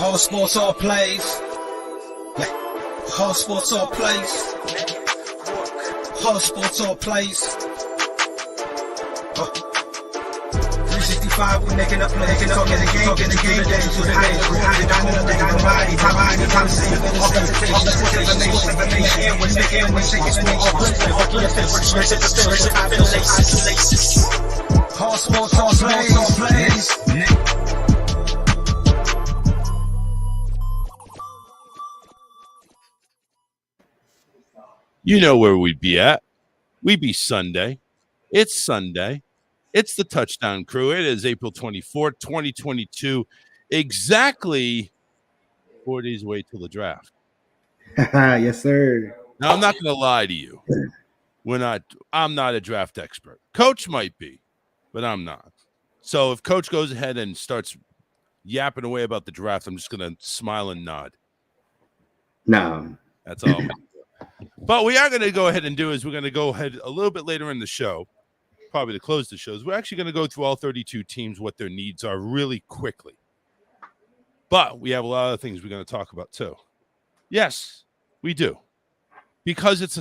All sports, all plays. All sports, all plays. All sports, all plays. 365, we're making up plays. Talking the game, get the game, get into the highest. We're hiding down in the thing, nobody. Time to see it. All the information. We're shaking all sports, all plays. You know where we'd be at. We'd be Sunday. It's Sunday. It's the Touchdown Crew. It is April 24th, 2022. Exactly 4 days away till the draft. Yes, sir. Now, I'm not going to lie to you. I'm not a draft expert. Coach might be, but I'm not. So if Coach goes ahead and starts yapping away about the draft, I'm just going to smile and nod. No. That's all. But we are going to go ahead and do is we're going to go ahead a little bit later in the show, probably to close the shows. We're actually going to go through all 32 teams, what their needs are really quickly. But we have a lot of things we're going to talk about too. Yes, we do. Because it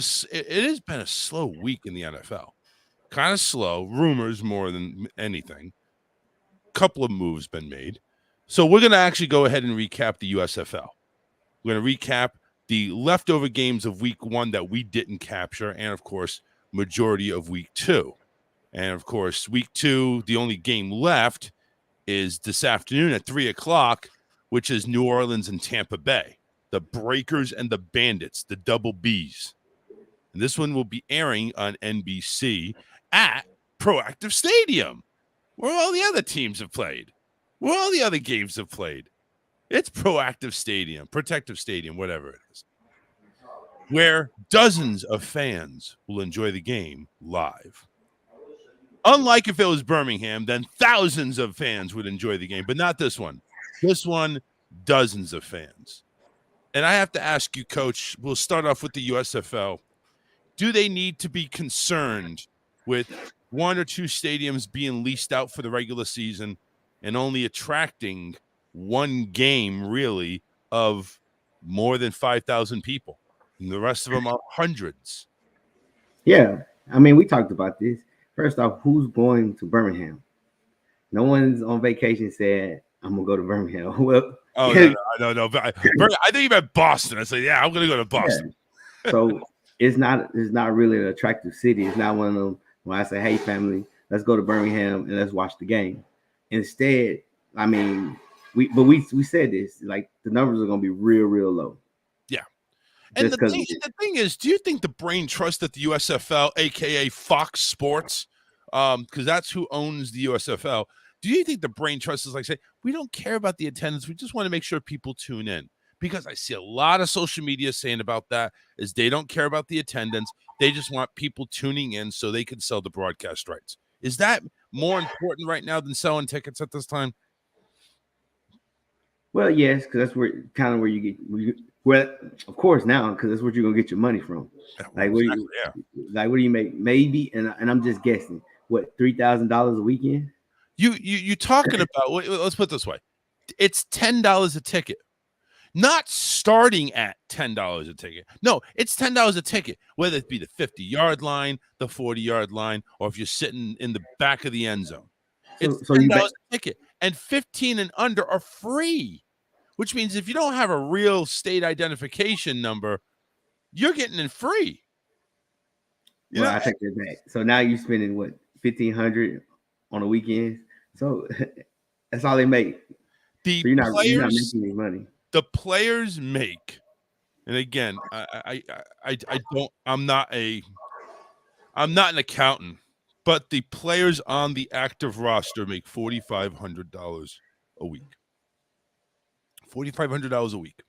has been a slow week in the NFL. Kind of slow. Rumors more than anything. Couple of moves been made. So we're going to actually go ahead and recap the USFL. We're going to recap the leftover games of week 1 that we didn't capture, and, of course, majority of week 2. And, of course, week 2, the only game left is this afternoon at 3 o'clock, which is New Orleans and Tampa Bay. The Breakers and the Bandits, the Double Bs. And this one will be airing on NBC at Proactive Stadium, where all the other teams have played, where all the other games have played. It's Proactive Stadium, Protective Stadium, whatever it is, where dozens of fans will enjoy the game live. Unlike if it was Birmingham, then thousands of fans would enjoy the game, but not this one. This one, dozens of fans. And I have to ask you, Coach, we'll start off with the USFL. Do they need to be concerned with 1 or 2 stadiums being leased out for the regular season and only attracting one game, really, of more than 5,000 people? And the rest of them are hundreds. Yeah. I mean, we talked about this. First off, who's going to Birmingham? No one's on vacation said, I'm going to go to Birmingham. Well, no. I think you meant Boston. I said, yeah, I'm going to go to Boston. Yeah. So it's not really an attractive city. It's not one of them when I say, hey, family, let's go to Birmingham and let's watch the game. Instead, I mean, we said this, like, the numbers are going to be real, real low. Yeah. And the thing is, do you think the brain trust that the USFL, a.k.a. Fox Sports, because that's who owns the USFL, do you think the brain trust is like, say, we don't care about the attendance. We just want to make sure people tune in? Because I see a lot of social media saying about that is they don't care about the attendance. They just want people tuning in so they can sell the broadcast rights. Is that more important right now than selling tickets at this time? Well, yes, because that's where you get well, of course now, because that's what you're gonna get your money from. Like, what do you make? Maybe, and I'm just guessing. What, $3,000 a weekend? You talking about? Let's put it this way: it's $10 a ticket, not starting at $10 a ticket. No, it's $10 a ticket, whether it be the 50-yard line, the 40-yard line, or if you're sitting in the back of the end zone. It's $10 a ticket, and 15 and under are free, which means if you don't have a real state identification number, you're getting it free. Well, I take that back. So now you're spending what, $1,500 on a weekend? So that's all they make. So you're not making any money. The players make, and again, I'm not an accountant, but the players on the active roster make $4,500 a week. $4,500 a week.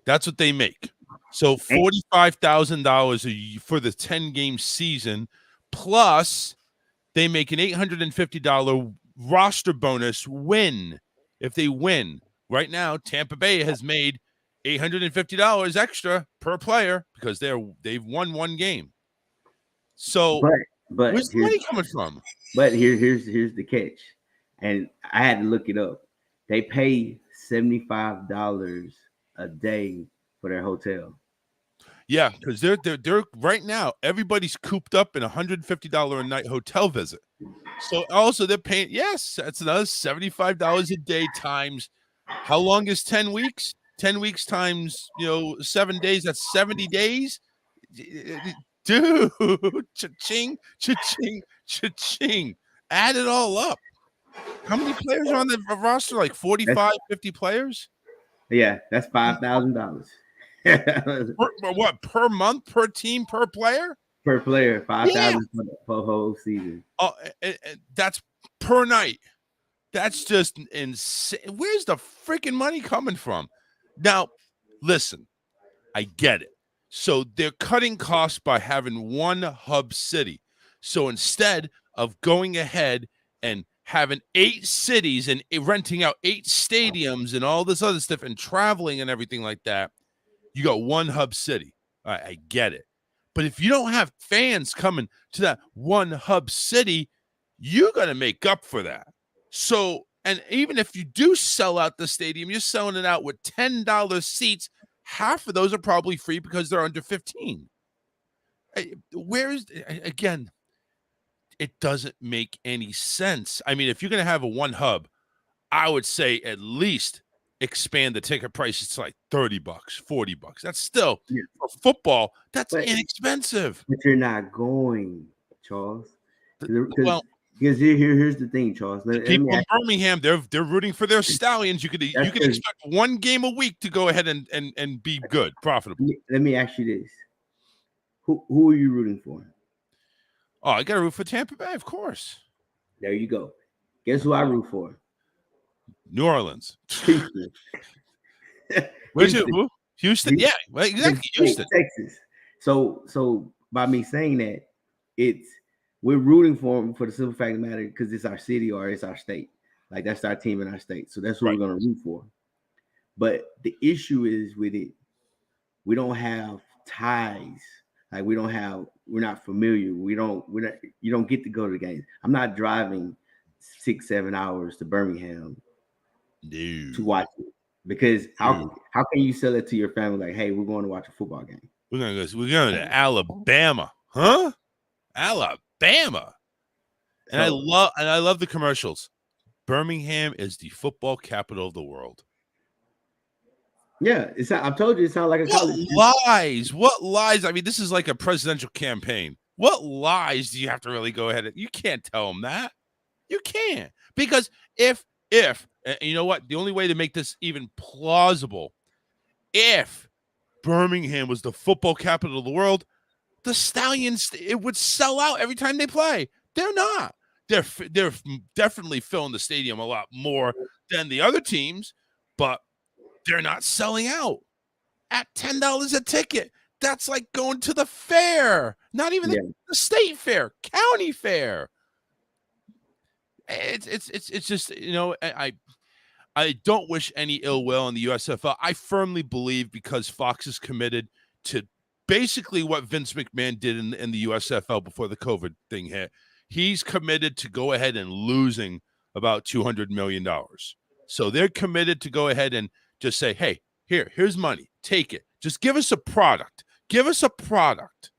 That's what they make. So $45,000 for the 10-game season, plus they make an $850 roster bonus win if they win. Right now, Tampa Bay has made $850 extra per player because they've won one game. So, but where's the money coming from? But here's the catch, and I had to look it up. They pay $75 a day for their hotel. Yeah, because they're right now. Everybody's cooped up in $150 a night hotel visit. So also they're paying. Yes, that's another $75 a day times. How long is 10 weeks? 10 weeks times 7 days. That's 70 days. Dude, cha-ching, cha-ching, cha-ching. Add it all up. How many players are on the roster? Like 45, 50 players? Yeah, that's $5,000. What, per month, per team, per player? Per player, $5,000 for the whole season. Oh, that's per night. That's just insane. Where's the freaking money coming from? Now, listen, I get it. So they're cutting costs by having one hub city. So instead of going ahead and having 8 cities and renting out 8 stadiums and all this other stuff and traveling and everything like that, you got one hub city. I get it. But if you don't have fans coming to that one hub city, you're going to make up for that. So, and even if you do sell out the stadium, you're selling it out with $10 seats. Half of those are probably free because they're under 15. Again, it doesn't make any sense. I mean, if you're going to have a one hub, I would say at least expand the ticket prices to like $30, $40. That's still for football. That's inexpensive. But you're not going, Charles. Well, because here's the thing, Charles. People in Birmingham, they're rooting for their Stallions. You could expect one game a week to go ahead and be good, profitable. Let me ask you this: Who are you rooting for? Oh, I got to root for Tampa Bay, of course. There you go. Guess who I root for? New Orleans. Houston. Houston. Houston? Yeah, well, exactly. Houston, Texas. So by me saying that, we're rooting for them for the simple fact of the matter because it's our city or it's our state. Like that's our team in our state. So that's what we're going to root for. But the issue is with it, we don't have ties. Like we're not familiar. You don't get to go to the games. I'm not driving 6-7 hours to Birmingham to watch it because how can you sell it to your family like, hey, we're going to watch a football game? We're going to Alabama, huh? Alabama. And I love the commercials. Birmingham is the football capital of the world. Yeah, I've told you it sounds like a college. What lies? I mean, this is like a presidential campaign. What lies do you have to really go ahead and you can't tell them that. You can't. Because if and you know what? The only way to make this even plausible, if Birmingham was the football capital of the world, the Stallions, it would sell out every time they play. They're not. They're definitely filling the stadium a lot more than the other teams, but they're not selling out at $10 a ticket. That's like going to the fair, not even the state fair, county fair. It's just, I don't wish any ill will in the USFL. I firmly believe because Fox is committed to basically what Vince McMahon did in the USFL before the COVID thing hit. He's committed to go ahead and losing about $200 million. So they're committed to go ahead and just say, hey, here's money. Take it. Just give us a product. Give us a product.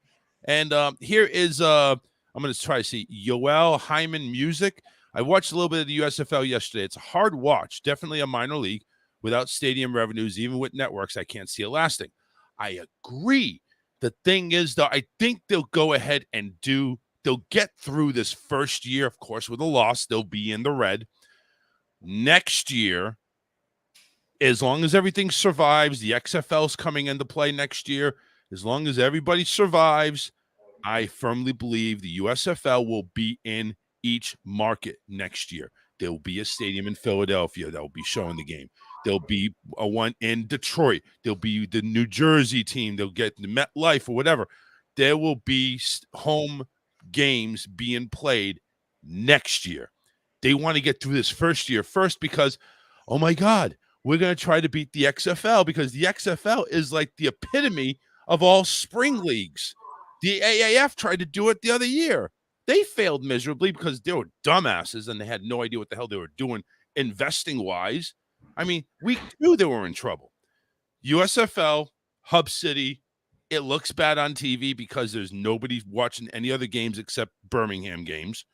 And here is, I'm going to try to see, Yoel Hyman music. I watched a little bit of the USFL yesterday. It's a hard watch. Definitely a minor league. Without stadium revenues, even with networks, I can't see it lasting. I agree. The thing is, though, I think they'll go ahead and they'll get through this first year, of course, with a loss. They'll be in the red. Next year, as long as everything survives, the XFL's coming into play next year. As long as everybody survives, I firmly believe the USFL will be in each market next year. There will be a stadium in Philadelphia that will be showing the game. There'll be a one in Detroit. There'll be the New Jersey team. They'll get the MetLife or whatever. There will be home games being played next year. They want to get through this first year first because, oh my God, we're going to try to beat the XFL because the XFL is like the epitome of all spring leagues. The AAF tried to do it the other year. They failed miserably because they were dumbasses and they had no idea what the hell they were doing investing-wise. I mean, week 2 they were in trouble. USFL, Hub City, it looks bad on TV because there's nobody watching any other games except Birmingham games.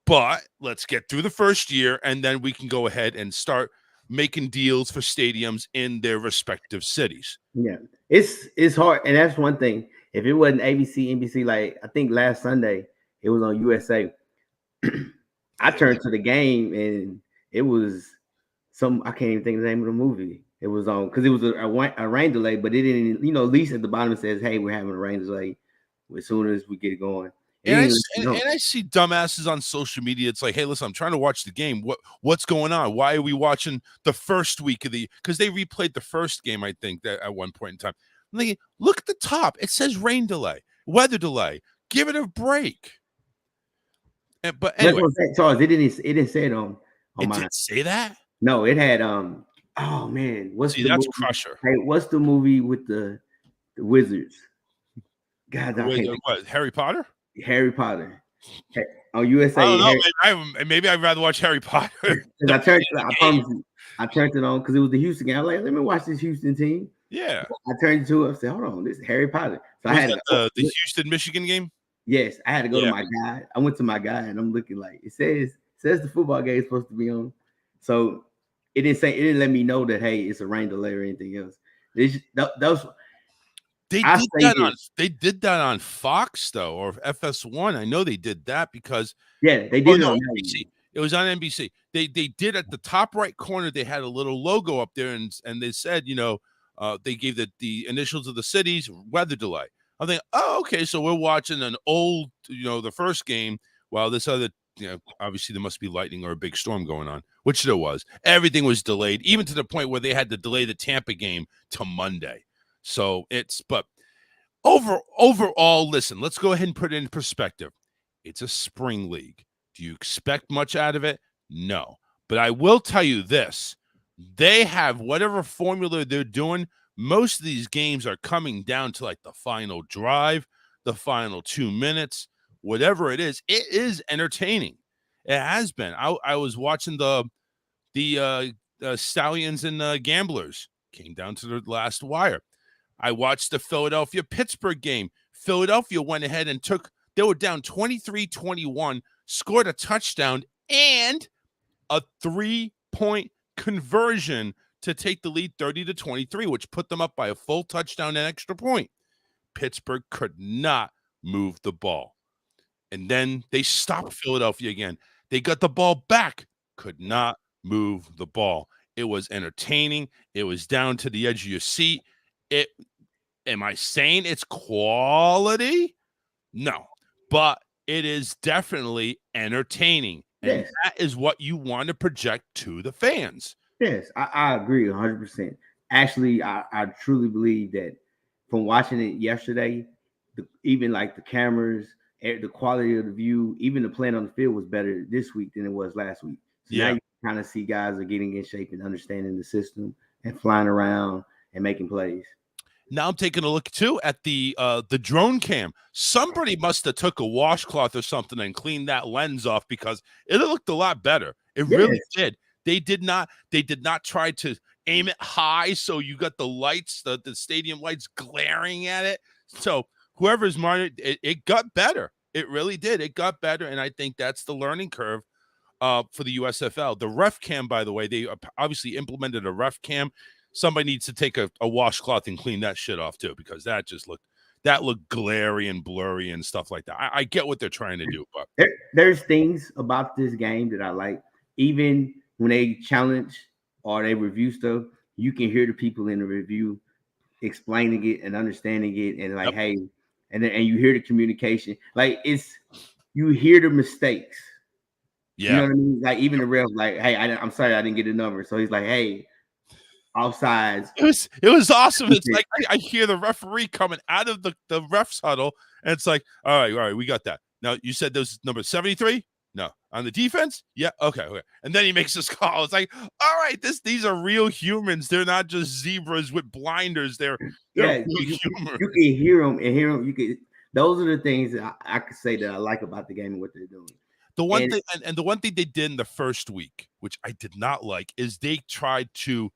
But let's get through the first year, and then we can go ahead and start making deals for stadiums in their respective cities. Yeah, it's hard, and that's one thing. If it wasn't ABC, NBC, like I think last Sunday it was on USA. I turned to the game, and it was I can't even think of the name of the movie. It was on because it was a rain delay, but it didn't. At least at the bottom it says, "Hey, we're having a rain delay as soon as we get it going." And I see dumbasses on social media. It's like, hey, listen, I'm trying to watch the game. What's going on? Why are we watching the first week of because they replayed the first game, I think, that at one point in time. I'm thinking, look at the top. It says rain delay, weather delay. Give it a break. But anyway, that's what Charles. It didn't say it on it mine. didn't say that? No, it had oh man, that's movie? Crusher. Hey, what's the movie with the wizards? God, what? Harry Potter? Harry Potter. On USA. I don't know. Maybe I'd rather watch Harry Potter. I turned it on because it was the Houston game. I'm like, let me watch this Houston team. Yeah. I turned to it and said, hold on, this is Harry Potter. So I had the Houston, Michigan game? Yes, I had to go to my guy. I went to my guy and I'm looking like it says the football game is supposed to be on. So it didn't let me know that hey, it's a rain delay or anything else. They did that on Fox though, or FS1. I know they did that because they did it on NBC. It was on NBC. They did at the top right corner. They had a little logo up there, and they said, they gave the initials of the cities, weather delay. I'm thinking, oh, okay, so we're watching an old, the first game, while this other, obviously there must be lightning or a big storm going on, which there was. Everything was delayed, even to the point where they had to delay the Tampa game to Monday. So but overall, listen, let's go ahead and put it in perspective. It's a spring league. Do you expect much out of it? No. But I will tell you this. They have whatever formula they're doing. Most of these games are coming down to like the final drive, the final 2 minutes, whatever it is entertaining. It has been. I was watching the Stallions and Gamblers. Came down to the last wire. I watched the Philadelphia-Pittsburgh game. Philadelphia went ahead and they were down 23-21, scored a touchdown and a 3-point conversion to take the lead 30-23, which put them up by a full touchdown and extra point. Pittsburgh could not move the ball. And then they stopped Philadelphia again. They got the ball back, could not move the ball. It was entertaining. It was down to the edge of your seat. Am I saying it's quality? No, but it is definitely entertaining. And that is what you want to project to the fans. Yes, I agree 100%. Actually, I truly believe that from watching it yesterday, even like the cameras, the quality of the view, even the playing on the field was better this week than it was last week. So now you kind of see guys are getting in shape and understanding the system and flying around and making plays. Now I'm taking a look too at the drone cam. Somebody must have took a washcloth or something and cleaned that lens off because it looked a lot better. It really did. They did not try to aim it high so you got the lights, the stadium lights glaring at it. So whoever's monitored, it got better. It really did. It got better, and I think that's the learning curve for the USFL. The ref cam, by the way, they obviously implemented a ref cam. Somebody needs to take a washcloth and clean that shit off too, because that looked glary and blurry and stuff like that. I get what they're trying to do, but there's things about this game that I like. Even when they challenge or they review stuff, you can hear the people in the review explaining it and understanding it, and like, hey, and you hear the communication. Like you hear the mistakes. Yeah, you know what I mean. Like even the ref, like, hey, I'm sorry I didn't get the number. So he's like, hey, offsides. It was awesome. It's like I hear the referee coming out of the ref's huddle, and it's like, all right, we got that. Now you said those number 73. No, on the defense, yeah, okay. And then he makes this call. It's like, all right, these are real humans. They're not just zebras with blinders. They're you can hear them and hear them. Those are the things that I could say that I like about the game and what they're doing. The one thing, and the one thing they did in the first week, which I did not like, is they tried to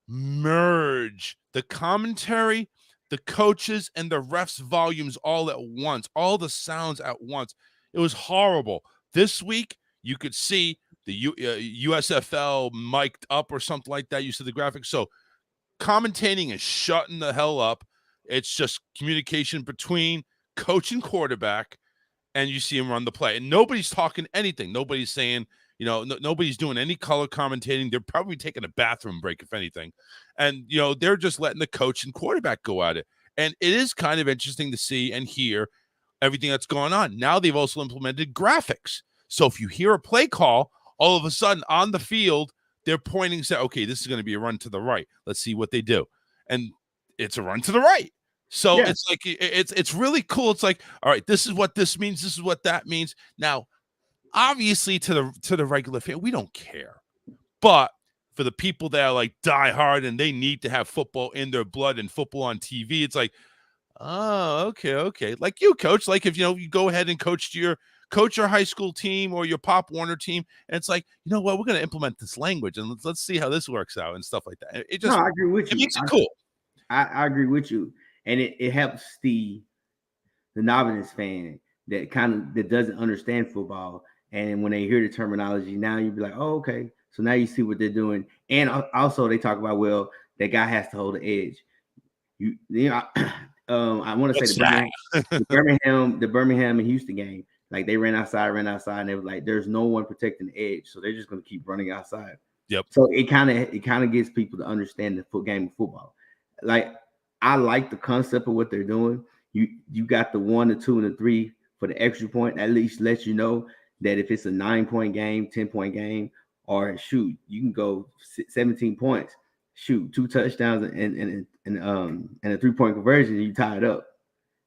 merge the commentary, the coaches, and the refs' volumes all at once, all the sounds at once. It was horrible. This week, you could see the USFL mic'd up or something like that. You see the graphics. So commentating is shutting the hell up. It's just communication between coach and quarterback, and you see him run the play. And nobody's talking anything. Nobody's saying, nobody's doing any color commentating. They're probably taking a bathroom break, if anything. And, they're just letting the coach and quarterback go at it. And it is kind of interesting to see and hear everything that's going on. Now they've also implemented graphics. So if you hear a play call, all of a sudden on the field, they're pointing and say, okay, this is going to be a run to the right. Let's see what they do. And it's a run to the right. So It's like, it's really cool. It's like, all right, this is what this means. This is what that means. Now, obviously to the regular fan, we don't care. But for the people that are like die hard and they need to have football in their blood and football on TV, it's like, oh, okay. Like you, coach, like if, you go ahead and coach your high school team or your Pop Warner team, and it's like, you know what, we're going to implement this language and let's see how this works out and stuff like that. It just, I agree with you. It makes it cool. I agree with you. And it helps the novice fan that doesn't understand football. And when they hear the terminology, now you'd be like, oh, okay. So now you see what they're doing. And also they talk about, well, that guy has to hold the edge. I want to say the Birmingham and Houston game, like they ran outside, and they were like, there's no one protecting the edge. So they're just going to keep running outside. Yep. So it kind of gets people to understand the game of football. Like, I like the concept of what they're doing. You got the 1, the 2, and the 3 for the extra point. At least lets you know that if it's a 9-point game, 10-point game, or shoot, you can go 17 points, shoot 2 touchdowns and a 3-point conversion, and you tie it up.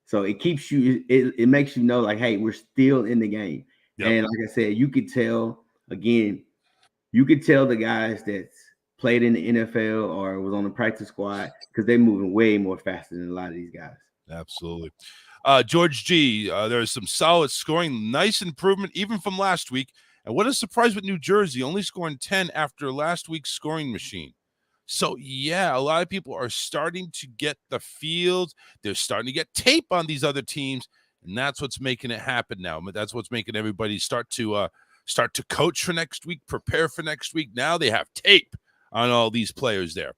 So it keeps you. It makes you know, like, hey, we're still in the game. Yep. And like I said, you could tell the guys that's played in the NFL or was on the practice squad because they're moving way more faster than a lot of these guys. Absolutely. George G, there's some solid scoring, nice improvement even from last week. And what a surprise with New Jersey, only scoring 10 after last week's scoring machine. So, yeah, a lot of people are starting to get the field. They're starting to get tape on these other teams, and that's what's making it happen now. That's what's making everybody start to coach for next week, prepare for next week. Now they have tape on all these players there.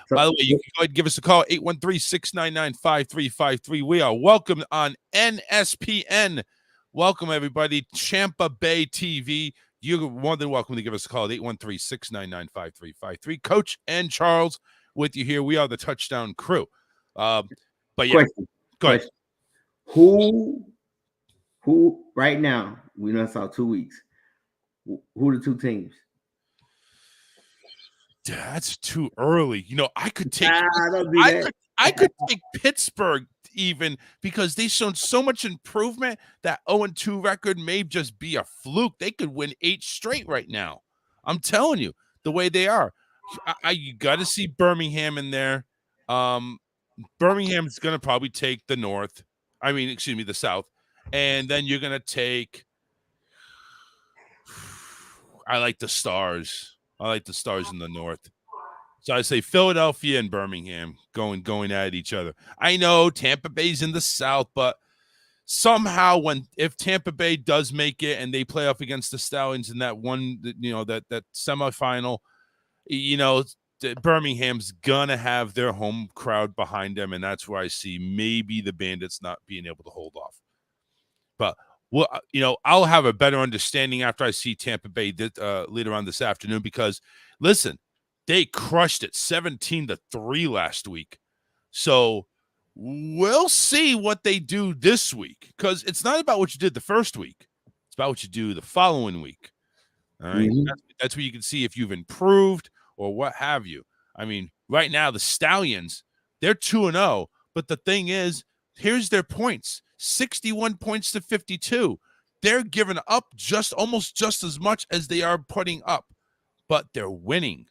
So, by the way, you can go ahead and give us a call, 813-699-5353. We are welcome on NSPN. Welcome, everybody. Tampa Bay TV. You're more than welcome to give us a call at 813-699-5353. Coach and Charles with you here. We are the Touchdown Crew. But yeah, go ahead. Who right now, we know it's out 2 weeks. Who are the 2 teams? That's too early. I could take I could take Pittsburgh even because they've shown so much improvement. That 0-2 record may just be a fluke. They could win 8 straight right now. I'm telling you, the way they are. You got to see Birmingham in there. Birmingham's going to probably take the North. The South. And then you're going to take I like the Stars. I like the Stars in the North. So I say Philadelphia and Birmingham going at each other. I know Tampa Bay's in the South, but somehow if Tampa Bay does make it and they play off against the Stallions in that one, that semifinal, Birmingham's gonna have their home crowd behind them, and that's where I see maybe the Bandits not being able to hold off. But I'll have a better understanding after I see Tampa Bay later on this afternoon because, listen, they crushed it 17-3 last week. So we'll see what they do this week because it's not about what you did the first week. It's about what you do the following week. All right. Mm-hmm. That's where you can see if you've improved or what have you. Right now, the Stallions, they're 2-0. But the thing is, here's their points. 61 points to 52. They're giving up almost just as much as they are putting up, but they're winning.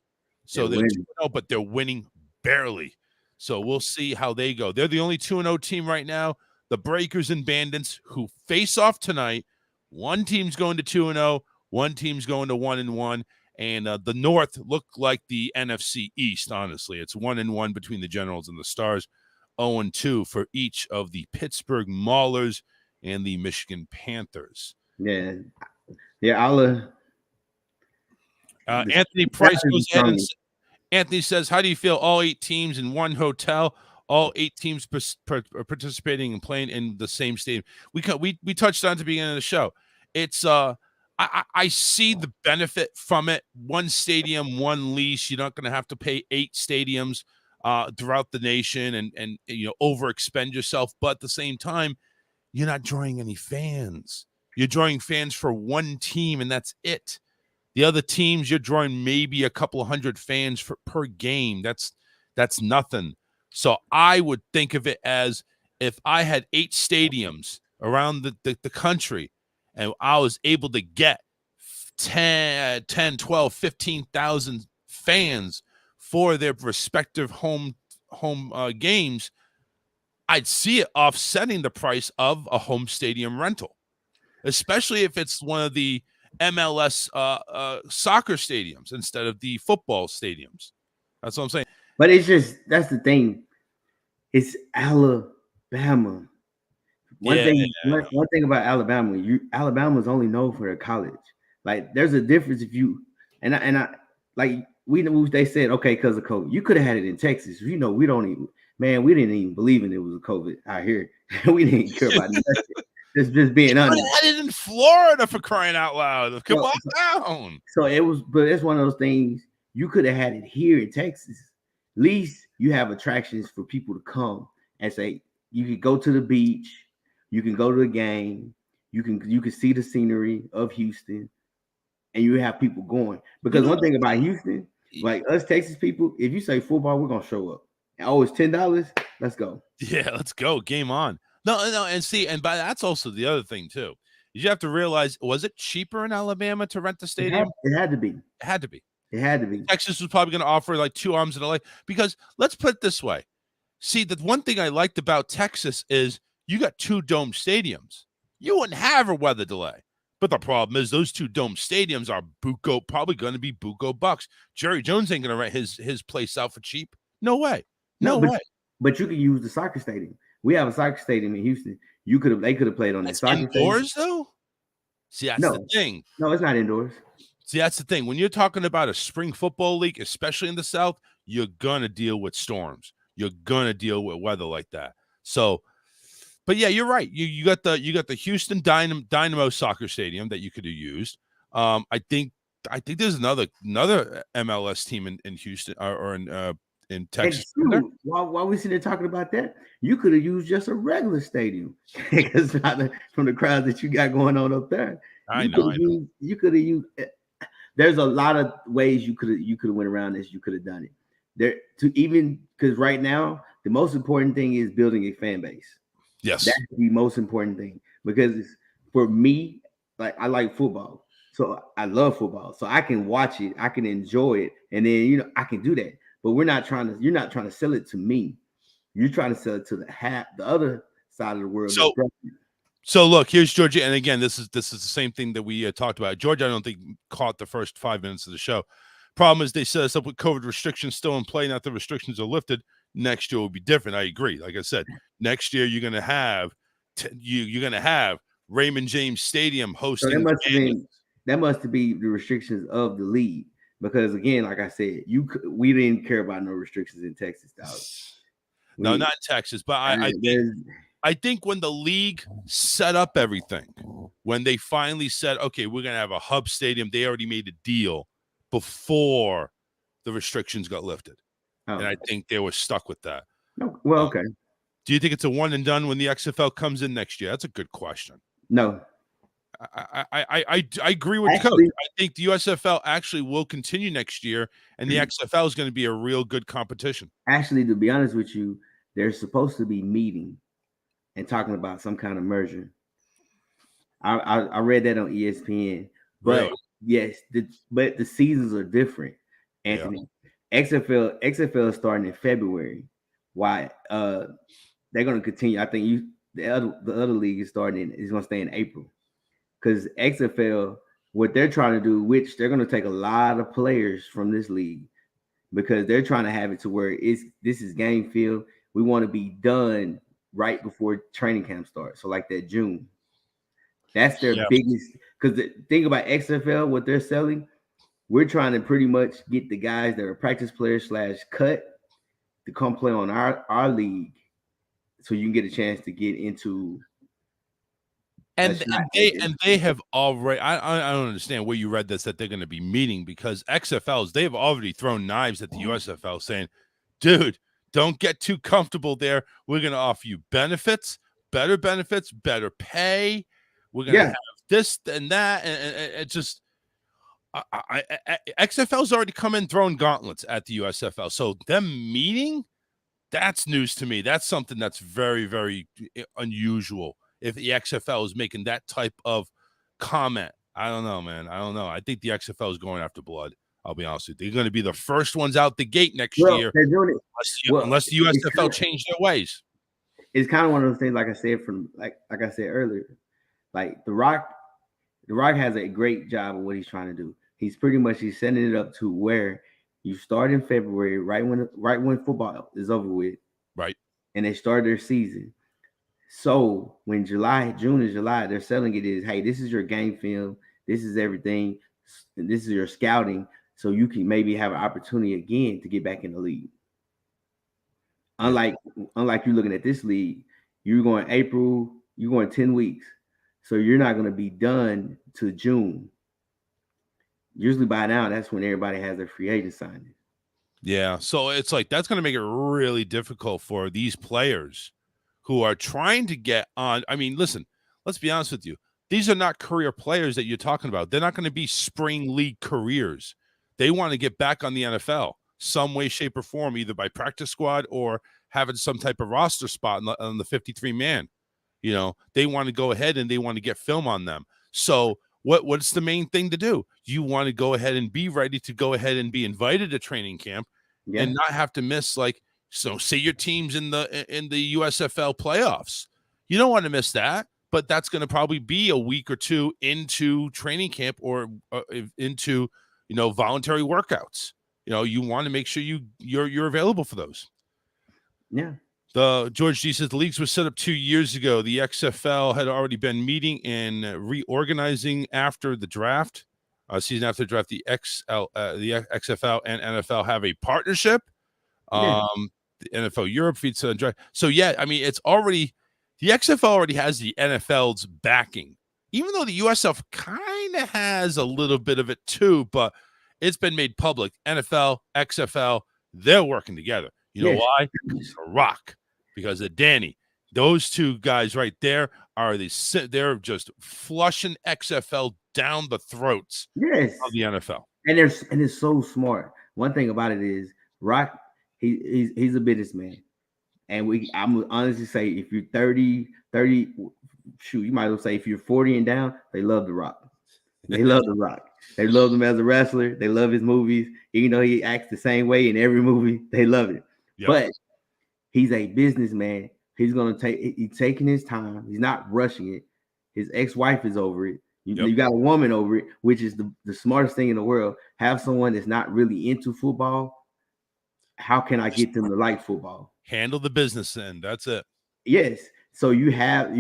So they're 2-0, but they're winning barely. So we'll see how they go. They're the only 2-0 team right now. The Breakers and Bandits, who face off tonight, One team's going to 2-0, one team's going to 1-1, and the North looked like the NFC East. Honestly, it's 1-1 between the Generals and the Stars, 0-2 for each of the Pittsburgh Maulers and the Michigan Panthers. Yeah, yeah. Anthony Price goes ahead and Anthony says, "How do you feel? All 8 teams in one hotel, all 8 teams participating and playing in the same stadium." We touched on at the beginning of the show. It's I see the benefit from it. One stadium, one lease. You're not going to have to pay 8 stadiums throughout the nation and overexpend yourself. But at the same time, you're not drawing any fans. You're drawing fans for one team, and that's it. The other teams, you're drawing maybe a couple of hundred fans per game. That's nothing. So I would think of it as if I had 8 stadiums around the country and I was able to get 10, 12, 15,000 fans for their respective home games, I'd see it offsetting the price of a home stadium rental, especially if it's one of the MLS soccer stadiums instead of the football stadiums. That's what I'm saying. But that's the thing. It's Alabama. One thing about Alabama, Alabama's only known for their college. Like, there's a difference if you and I like they said, okay, because of COVID. You could have had it in Texas. We didn't even believe in it was a COVID out here. We didn't care about that. Just being honest. I had it in Florida, for crying out loud. Come on down. So it's one of those things. You could have had it here in Texas. At least you have attractions for people to come and say, you can go to the beach, you can go to the game, you can see the scenery of Houston, and you have people going. Because one thing about Houston, like us Texas people, if you say football, we're gonna show up. Oh, it's $10. Let's go. Yeah, let's go. Game on. No, and by that's also the other thing too. You have to realize, was it cheaper in Alabama to rent the stadium? It had to be. It had to be. It had to be. Texas was probably going to offer like 2 arms and a leg, because let's put it this way. See, the one thing I liked about Texas is you got 2 dome stadiums. You wouldn't have a weather delay. But the problem is those 2 dome stadiums are probably going to be buco bucks. Jerry Jones ain't going to rent his place out for cheap. No way. No way. But you can use the soccer stadium. We have a soccer stadium in Houston. They could have played on the soccer indoors stadium. Though. See, that's the thing. No, it's not indoors. See, that's the thing. When you're talking about a spring football league, especially in the South, you're gonna deal with storms. You're gonna deal with weather like that. So, but yeah, you're right. You got the Houston Dynamo soccer stadium that you could have used. I think there's another MLS team in Houston or in Texas. While we sitting there talking about that, you could have used just a regular stadium because from the crowds that you got going on up there. I know. You could have used. There's a lot of ways you could have went around this. You could have done it because right now the most important thing is building a fan base. Yes, that's the most important thing, because for me, like, I like football, so I love football, so I can watch it, I can enjoy it, and then I can do that. But you're not trying to sell it to me. You're trying to sell it to the other side of the world. So look, here's Georgia, and again, this is the same thing that we talked about. Georgia, I don't think caught the first 5 minutes of the show. Problem is, they set us up with COVID restrictions still in play. Now that the restrictions are lifted, next year will be different. I agree. Like I said, next year you're going to have Raymond James Stadium hosting. So that must be the restrictions of the league. Because again, like I said, we didn't care about no restrictions in Texas, dog. No, not in Texas, but I think when the league set up everything, when they finally said, okay, we're going to have a hub stadium, they already made a deal before the restrictions got lifted. Oh. And I think they were stuck with that. No, well, okay. Do you think it's a one and done when the XFL comes in next year? That's a good question. No. I agree with Coach. I think the USFL actually will continue next year, and the XFL is going to be a real good competition. Actually, to be honest with you, they're supposed to be meeting and talking about some kind of merger. I read that on ESPN, but really? Yes, but the seasons are different, Anthony. Yeah. XFL is starting in February. Why? They're going to continue. I think the other league is going to stay in April. because XFL, what they're trying to do, which they're going to take a lot of players from this league, because they're trying to have it to where this is game field. We want to be done right before training camp starts. So like that June. That's their biggest, because the thing about XFL, what they're selling, we're trying to pretty much get the guys that are practice players / cut to come play on our league, so you can get a chance to get into. And they have already. I don't understand where you read this, that they're going to be meeting, because XFLs, they have already thrown knives at the USFL saying, dude, don't get too comfortable there. We're going to offer you benefits, better pay. We're going to have this and that, and it just. XFL's already come in throwing gauntlets at the USFL, so them meeting, that's news to me. That's something that's very, very unusual. If the XFL is making that type of comment, I don't know, man. I don't know. I think the XFL is going after blood. I'll be honest with you. They're going to be the first ones out the gate next year, they're doing it. unless the USFL change their ways. It's kind of one of those things, like I said like I said earlier, like The Rock has a great job of what he's trying to do. He's setting it up to where you start in February, right when football is over with, right, and they start their season. So when June and July, they're selling it as, hey, this is your game film, this is everything, and this is your scouting, so you can maybe have an opportunity again to get back in the league. Unlike you looking at this league, you're going April, you're going 10 weeks, so you're not going to be done to June. Usually by now, that's when everybody has their free agent signing. Yeah, so it's like that's going to make it really difficult for these players who are trying to get on. I mean, listen, let's be honest with you. These are not career players that you're talking about. They're not going to be spring league careers. They want to get back on the NFL some way, shape, or form, either by practice squad or having some type of roster spot on the 53-man. You know, they want to go ahead and they want to get film on them. So what's the main thing to do? You want to go ahead and be ready to go ahead and be invited to training camp and not have to miss, like, so say your team's in the USFL playoffs. You don't want to miss that, but that's going to probably be a week or two into training camp or into, voluntary workouts. You want to make sure you're available for those. Yeah. The George G says the leagues were set up 2 years ago. The XFL had already been meeting and reorganizing after the draft. Season after the draft, the XFL and NFL have a partnership. The NFL Europe feeds to the draft. So yeah, I mean, it's already, the XFL already has the NFL's backing, even though the USFL kind of has a little bit of it too, but it's been made public. NFL, XFL, they're working together. You know why? It's a Rock. Because of Danny. Those two guys right there they're just flushing XFL down the throats of the NFL. And it's so smart. One thing about it is Rock, he's a businessman. And I'm gonna honestly say, if you're 30, you might as well say if you're 40 and down, they love The Rock. They love The Rock. They love him as a wrestler. They love his movies. Even though he acts the same way in every movie, they love it. Yep. But he's a businessman. He's taking his time. He's not rushing it. His ex-wife is over it. You got a woman over it, which is the smartest thing in the world. Have someone that's not really into football. How can I get them to like football? Handle the business end. That's it. Yes. So you have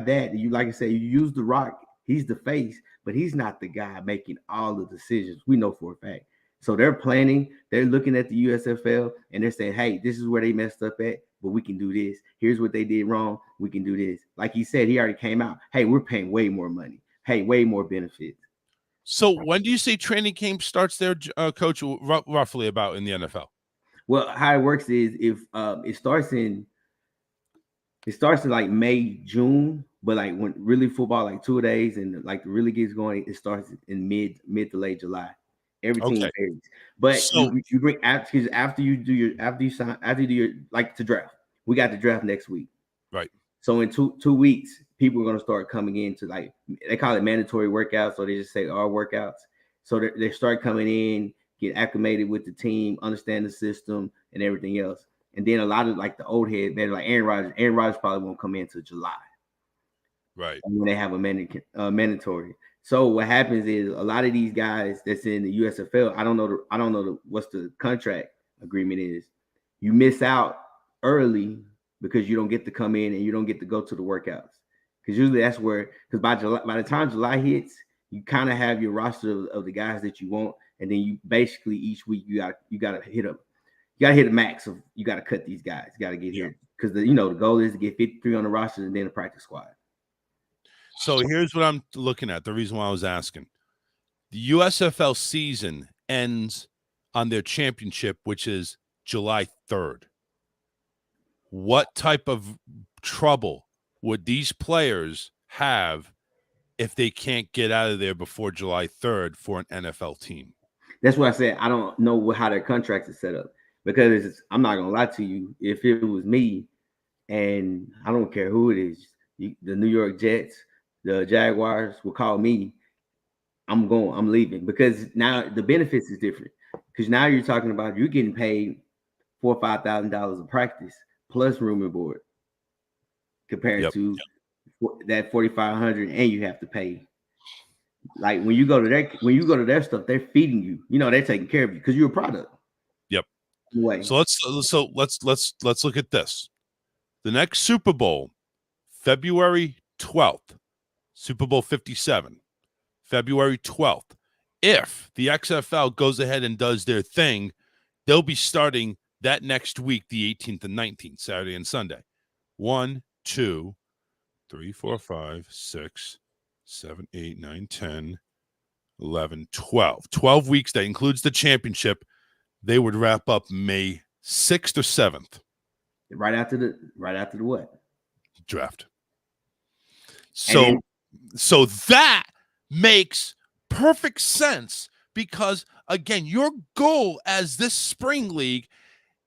that. You, like I said, you use The Rock. He's the face, but he's not the guy making all the decisions. We know for a fact. So they're planning, they're looking at the USFL, and they're saying, hey, this is where they messed up at, but we can do this. Here's what they did wrong. We can do this. Like he said, he already came out. Hey, we're paying way more money. Hey, way more benefits. So when do you say training camp starts there, Coach, roughly about in the NFL? Well, how it works is if it starts in like May, June, but like when really football, like 2 days, and like really gets going, it starts in mid to late July. Everything varies, but so, you bring after you do your like to draft. We got the draft next week, right? So in two weeks, people are going to start coming in to, like, they call it mandatory workouts, or they just say all workouts. So they start coming in, get acclimated with the team, understand the system and everything else. And then a lot of like the old head, they're like Aaron Rodgers. Aaron Rodgers probably won't come in until July. Right. when they have a mandatory. So what happens is a lot of these guys that's in the USFL, I don't know what's the contract agreement is. You miss out early because you don't get to come in and you don't get to go to the workouts. Because usually that's where, because by the time July hits, you kind of have your roster of the guys that you want, and then you basically each week you got to hit a max of, you got to cut these guys. You got to get here because the goal is to get 53 on the roster and then a practice squad. So here's what I'm looking at. The reason why I was asking, the USFL season ends on their championship, which is July 3rd. What type of trouble would these players have if they can't get out of there before July 3rd for an NFL team? That's what I said. I don't know how their contracts are set up, because I'm not going to lie to you. If it was me, and I don't care who it is, the New York Jets, the Jaguars will call me, I'm leaving, because now the benefits is different. Because now you're talking about you're getting paid $4,000 or $5,000 a practice plus room and board, compared to that $4,500, and you have to pay. Like when you go to their stuff, they're feeding you. They're taking care of you because you're a product. Yep. Anyway. So let's look at this. The next Super Bowl, February 12th, Super Bowl 57, February 12th. If the XFL goes ahead and does their thing, they'll be starting that next week, the 18th and 19th, Saturday and Sunday. 1, 2, 3, 4, 5, 6, 7, 8, 9, 10, 11, 12. 12 weeks. That includes the championship. They would wrap up May 6th or 7th. Right after the what? Draft. So that makes perfect sense, because, again, your goal as this spring league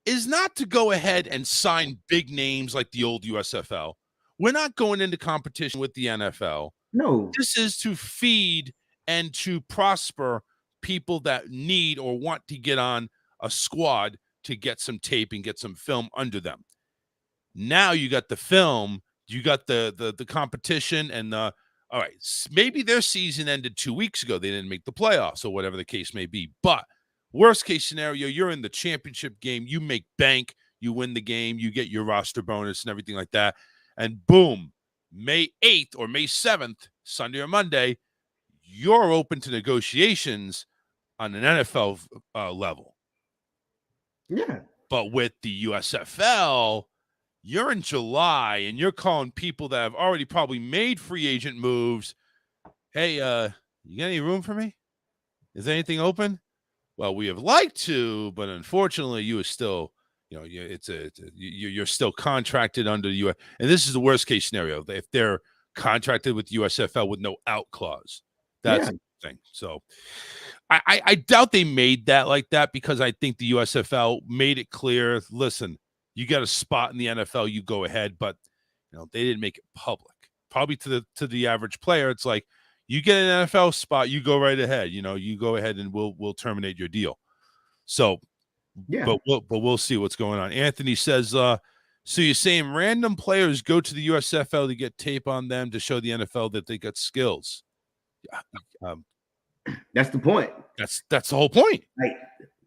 is not to go ahead and sign big names like the old USFL. We're not going into competition with the NFL. No. This is to feed and to prosper people that need or want to get on a squad to get some tape and get some film under them. Now you got the film, you got the competition, and all right, maybe their season ended 2 weeks ago. They didn't make the playoffs or whatever the case may be. But worst case scenario, you're in the championship game, you make bank, you win the game, you get your roster bonus and everything like that. And boom, May 8th or May 7th, Sunday or Monday, you're open to negotiations on an NFL level. Yeah. But with the USFL, you're in July and you're calling people that have already probably made free agent moves. Hey, you got any room for me? Is anything open? Well, we have liked to, but unfortunately, you are still, you're still contracted under the US. And this is the worst case scenario. If they're contracted with USFL with no out clause, that's the thing. So I doubt they made that like that, because I think the USFL made it clear, listen, you got a spot in the NFL, you go ahead, but they didn't make it public. Probably to the average player, it's like, you get an NFL spot, you go right ahead. You go ahead and we'll terminate your deal. So, but we'll see what's going on. Anthony says, so you're saying random players go to the USFL to get tape on them to show the NFL that they got skills? That's the point. That's the whole point. Like,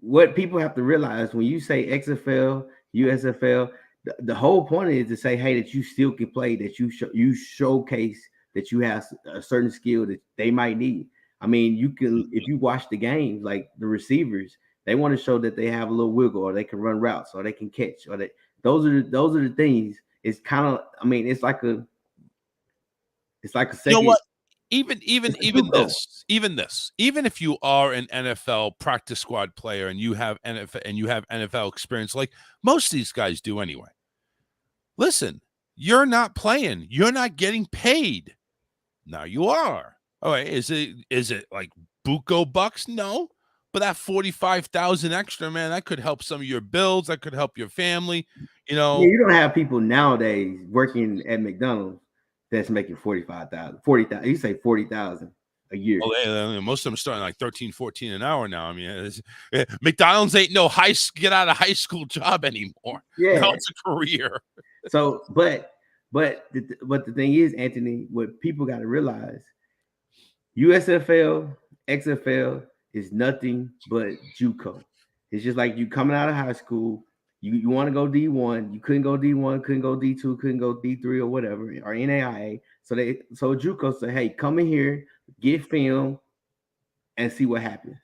what people have to realize when you say XFL, USFL, the whole point is to say, hey, that you still can play, that you showcase that you have a certain skill that they might need. I mean, you can, if you watch the games, like the receivers, they want to show that they have a little wiggle, or they can run routes, or they can catch, or those are the things. It's kind of, I mean, it's like a second. You know what? Even if you are an NFL practice squad player and you have NFL experience, like most of these guys do anyway. Listen, you're not playing. You're not getting paid. Now you are. All right. Is it like buco bucks? No. But that 45,000 extra, man, that could help some of your bills. That could help your family. You don't have people nowadays working at McDonald's that's making 40,000. You say 40,000 a year. Well, most of them are starting like 13, 14 an hour now. I mean, McDonald's ain't no get out of high school job anymore. Yeah, now it's a career. So, but But the thing is, Anthony, what people got to realize, USFL, XFL is nothing but JUCO. It's just like you coming out of high school. You want to go D1, you couldn't go D1, couldn't go D2, couldn't go D3 or whatever, or NAIA. So JUCO said, hey, come in here, get film, and see what happens.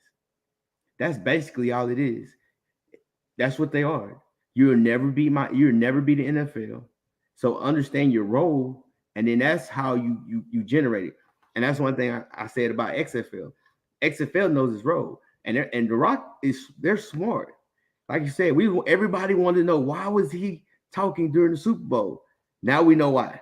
That's basically all it is. That's what they are. You'll never be the NFL. So understand your role, and then that's how you generate it. And that's one thing I said about XFL. XFL knows its role, and The Rock they're smart. Like you said, everybody wanted to know why was he talking during the Super Bowl. Now we know why.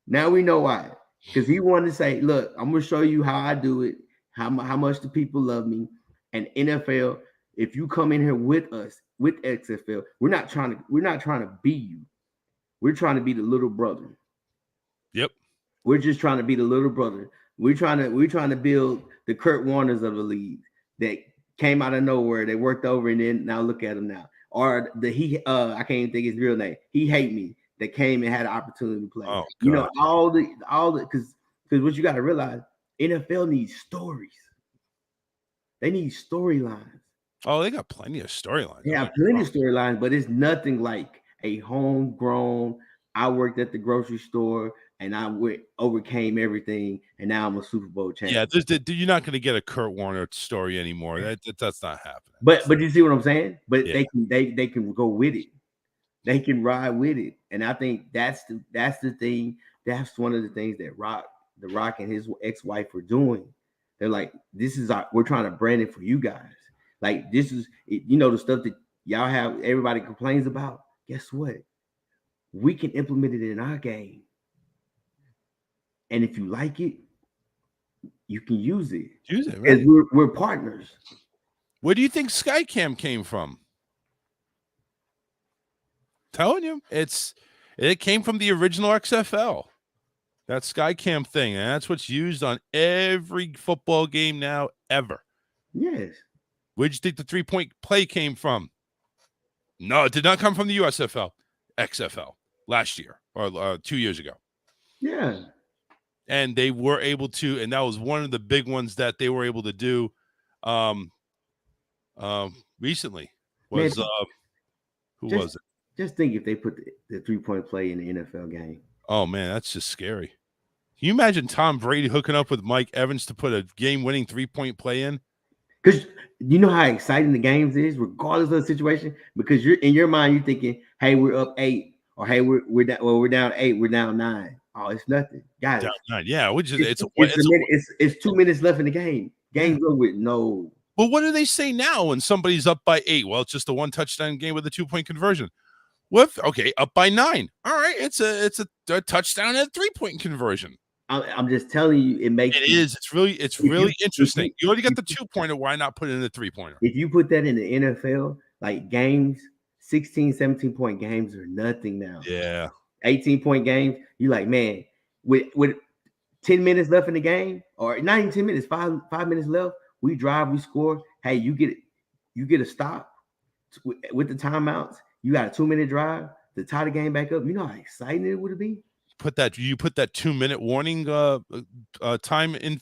Because he wanted to say, look, I'm going to show you how I do it, how much the people love me. And NFL, if you come in here with us, with XFL, we're not trying to be you. We're trying to be the little brother. Yep. We're just trying to be the little brother. We're trying to build the Kurt Warners of the league that came out of nowhere. They worked over, and then now look at him now. Or I can't even think his real name. He hate me that came and had an opportunity to play. Oh, you know, all the because what you got to realize, NFL needs stories. They need storylines. Oh, they got plenty of storylines. Yeah, plenty of storylines, but it's nothing like a homegrown. I worked at the grocery store and I overcame everything, and now I'm a Super Bowl champion. Yeah, you're not going to get a Kurt Warner story anymore. That's not happening. But you see what I'm saying? But yeah. they can go with it. They can ride with it, and I think that's the thing. That's one of the things that The Rock and his ex-wife were doing. They're like, we're trying to brand it for you guys. Like, this is, the stuff that y'all have, everybody complains about. Guess what? We can implement it in our game. And if you like it, you can use it. Use it, right? We're partners. Where do you think Skycam came from? Telling you, it came from the original XFL. That Skycam thing, and that's what's used on every football game now ever. Yes. Where'd you think the 3-point play came from? No, it did not come from the USFL, XFL last year or 2 years ago. Yeah. And they were able to, and that was one of the big ones that they were able to do recently. Was was it? Just think if they put the 3-point play in the NFL game. Oh, man, that's just scary. Can you imagine Tom Brady hooking up with Mike Evans to put a game-winning 3-point play in? Because you know how exciting the games is, regardless of the situation. Because you're in your mind, you're thinking, "Hey, we're up 8," or "Hey, we're down. Well, we're down 8. We're down 9." Oh, it's nothing, guys. Down 9. Yeah, it's 2 minutes left in the game. Game's over with. No. But what do they say now when somebody's up by 8? Well, it's just a 1-touchdown game with a 2-point conversion. Okay, up by 9. All right, it's a touchdown and a 3-point conversion. I'm just telling you, It's really interesting. You already got the 2-pointer. Why not put it in the 3-pointer? If you put that in the NFL, like games, 16, 17-point games are nothing now. Yeah. 18-point games, you like, man, with 10 minutes left in the game, or not even 10 minutes, 5 minutes left, we drive, we score. Hey, you get a stop with the timeouts. You got a 2-minute drive to tie the game back up. You know how exciting it would be? You put that 2-minute warning time in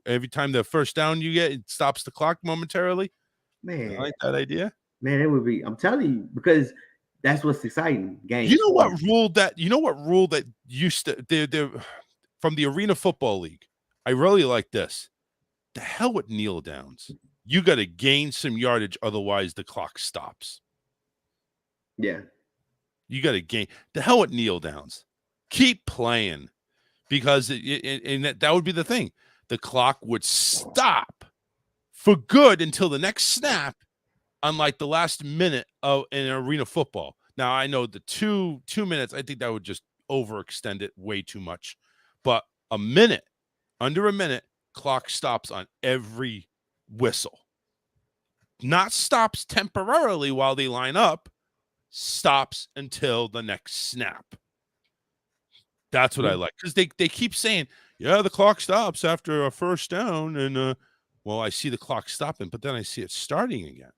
every time the first down you get, it stops the clock momentarily. Man, I like that idea. Man, it would be. I'm telling you, because that's what's exciting. Games. You know what rule that used to they're from the Arena Football League. I really like this. The hell with kneel downs. You got to gain some yardage, otherwise the clock stops. Yeah, you got to gain. The hell with kneel downs. Keep playing, because that would be the thing. The clock would stop for good until the next snap, unlike the last minute in arena football. Now, I know the two minutes, I think that would just overextend it way too much. But under a minute, clock stops on every whistle. Not stops temporarily while they line up, stops until the next snap. That's what I like, because they keep saying, yeah, the clock stops after a first down, and well, I see the clock stopping, but then I see it starting again.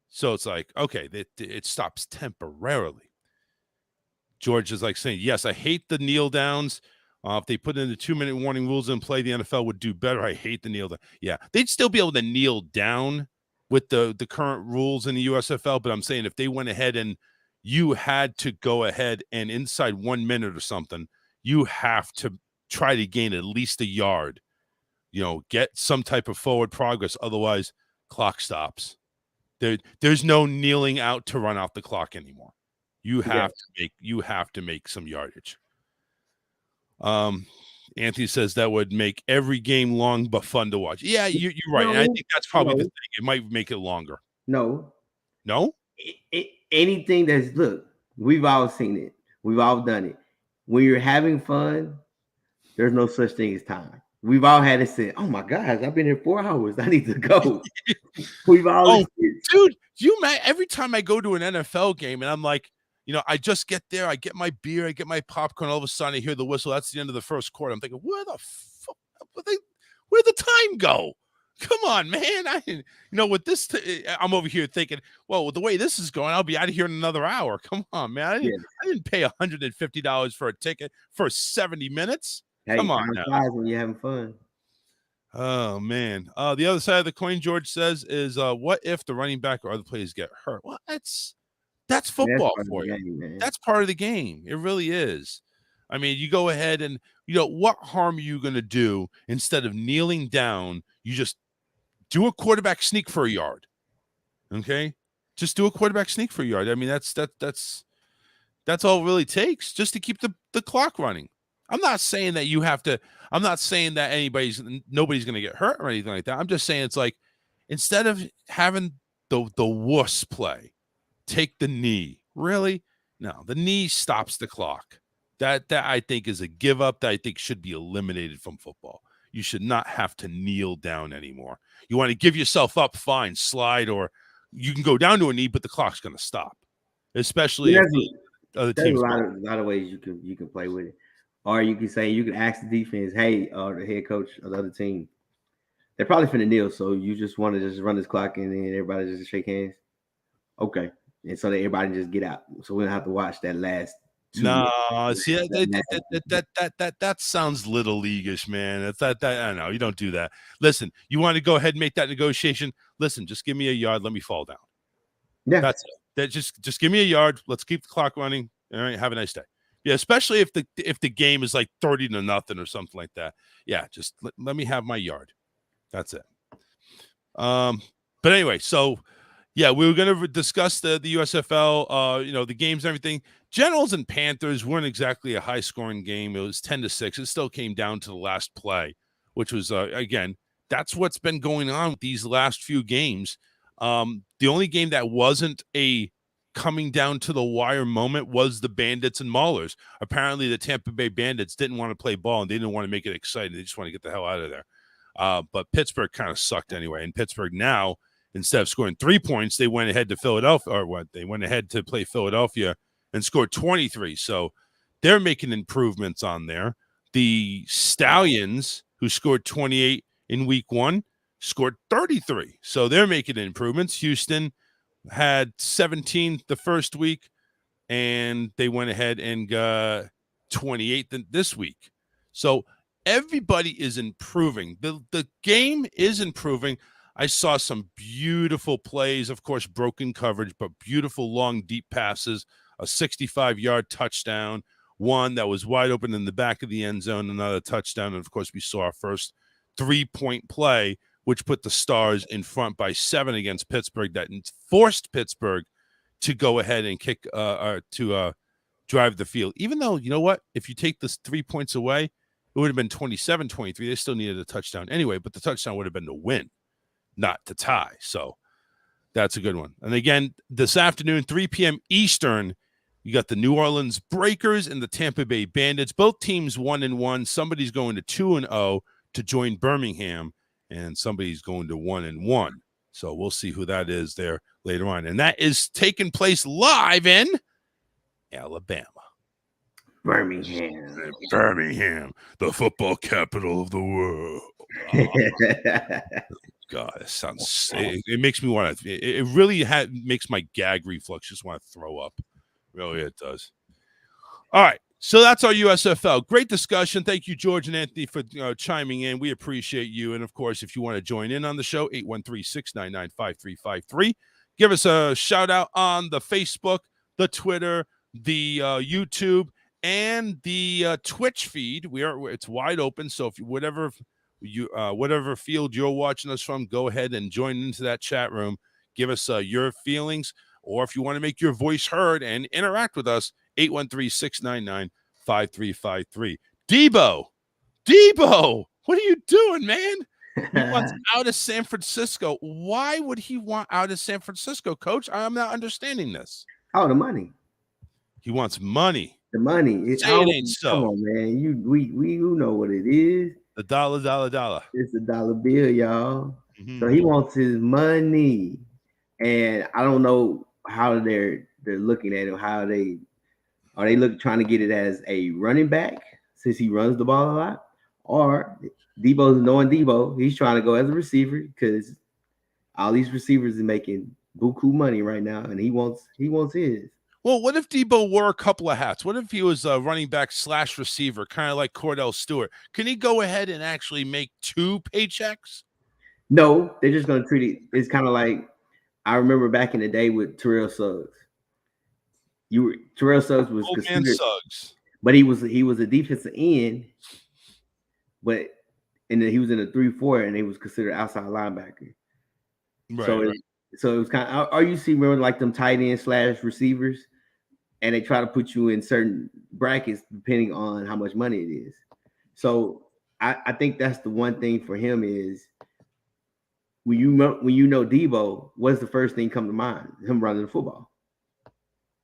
So it's like, okay, it stops temporarily. George is like saying, yes, I hate the kneel downs. If they put in the 2-minute warning rules in play, the NFL would do better. I hate the kneel down. Yeah, they'd still be able to kneel down with the current rules in the USFL. But I'm saying if they went ahead and you had to go ahead and inside 1 minute or something, you have to try to gain at least a yard, get some type of forward progress. Otherwise, clock stops. There's no kneeling out to run out the clock anymore. You have to make some yardage. Anthony says that would make every game long but fun to watch. Yeah, you're right. No, and I think that's probably the no. thing. It might make it longer. No. Anything look, we've all seen it. We've all done it. When you're having fun, there's no such thing as time. We've all had it said, oh my gosh, I've been here 4 hours. I need to go. We've all dude, every time I go to an NFL game and I'm like, I just get there, I get my beer, I get my popcorn, all of a sudden I hear the whistle. That's the end of the first quarter. I'm thinking, where'd the time go? Come on, man. With this, I'm over here thinking, well, with the way this is going, I'll be out of here in another hour. Come on, man. I didn't pay $150 for a ticket for 70 minutes. Hey, come on now. When you're having fun. Oh, man. The other side of the coin, George says, is what if the running back or other players get hurt? Well, that's football for you. Game, that's part of the game. It really is. I mean, you go ahead and, what harm are you going to do instead of kneeling down? You just do a quarterback sneak for a yard. Okay? Just do a quarterback sneak for a yard. I mean, that's all it really takes just to keep the clock running. I'm not saying that I'm not saying that nobody's going to get hurt or anything like that. I'm just saying it's like, instead of having the wuss play, take the knee. Really? No, the knee stops the clock. That I think is a give up that I think should be eliminated from football. You should not have to kneel down anymore. You want to give yourself up, fine, slide, or you can go down to a knee, but the clock's going to stop. Especially if other teams. A lot of ways you can play with it. Or you can say, you can ask the defense, hey, or the head coach of the other team, they're probably finna kneel, so you just want to just run this clock and then everybody just shake hands. Okay. And so that everybody just get out. So we don't have to watch that last. No, see that sounds little leaguish, man. It's that I don't know. You don't do that. Listen, you want to go ahead and make that negotiation. Listen, just give me a yard. Let me fall down. Yeah, that's it. That just give me a yard. Let's keep the clock running. All right, have a nice day. Yeah, especially if the game is like 30-0 or something like that. Yeah, just let me have my yard. That's it. But anyway, so yeah, we were going to discuss the USFL, the games and everything. Generals and Panthers weren't exactly a high-scoring game. It was 10-6. It still came down to the last play, which was, again, that's what's been going on with these last few games. The only game that wasn't a coming down to the wire moment was the Bandits and Maulers. Apparently, the Tampa Bay Bandits didn't want to play ball, and they didn't want to make it exciting. They just want to get the hell out of there. But Pittsburgh kind of sucked anyway. And Pittsburgh now, instead of scoring 3 points, they went ahead to Philadelphia, or what? They went ahead to play Philadelphia and scored 23. So they're making improvements on there. The Stallions, who scored 28 in week 1, scored 33. So they're making improvements. Houston had 17 the first week, and they went ahead and got 28 this week. So everybody is improving. The game is improving. I saw some beautiful plays, of course, broken coverage, but beautiful long, deep passes, a 65-yard touchdown, one that was wide open in the back of the end zone, another touchdown. And, of course, we saw our first 3-point play, which put the Stars in front by 7 against Pittsburgh. That forced Pittsburgh to go ahead and kick to drive the field. Even though, you know what? If you take this 3 points away, it would have been 27-23. They still needed a touchdown anyway, but the touchdown would have been to win, not to tie. So that's a good one. And again, this afternoon, 3 p.m. Eastern, you got the New Orleans Breakers and the Tampa Bay Bandits. Both teams 1-1. Somebody's going to 2-0 to join Birmingham, and somebody's going to 1-1. So we'll see who that is there later on. And that is taking place live in Alabama. Birmingham, the football capital of the world. God, it sounds. It makes me want to. It really makes my gag reflex just want to throw up. Really, it does. All right. So that's our USFL. Great discussion. Thank you, George and Anthony, for chiming in. We appreciate you. And, of course, if you want to join in on the show, 813-699-5353. Give us a shout-out on the Facebook, the Twitter, the YouTube, and the Twitch feed. It's wide open. So if whatever field you're watching us from, go ahead and join into that chat room. Give us your feelings. Or if you want to make your voice heard and interact with us, 813-699-5353. Deebo, what are you doing, man? He wants out of San Francisco. Why would he want out of San Francisco, Coach? I'm not understanding this. Oh, the money. He wants money. The money. Say it ain't so. Come on, man. We know what it is. The dollar. It's a dollar bill, y'all. Mm-hmm. So he wants his money. And I don't know how they're looking at him. How are they trying to get it as a running back since he runs the ball a lot, or Deebo's knowing Deebo, he's trying to go as a receiver because all these receivers are making buku money right now, and he wants his. Well, what if Deebo wore a couple of hats? What if he was a running back / receiver, kind of like Cordell Stewart? Can he go ahead and actually make 2 paychecks? No, they're just going to treat it. It's kind of like I remember back in the day with Terrell Suggs. Terrell Suggs was considered, but he was a defensive end, but he was in a 3-4, and he was considered outside linebacker. Right. So it was kind of, or you see, remember like them tight end / receivers, and they try to put you in certain brackets depending on how much money it is. So I think that's the one thing for him is when you know Deebo, what's the first thing come to mind? Him running the football.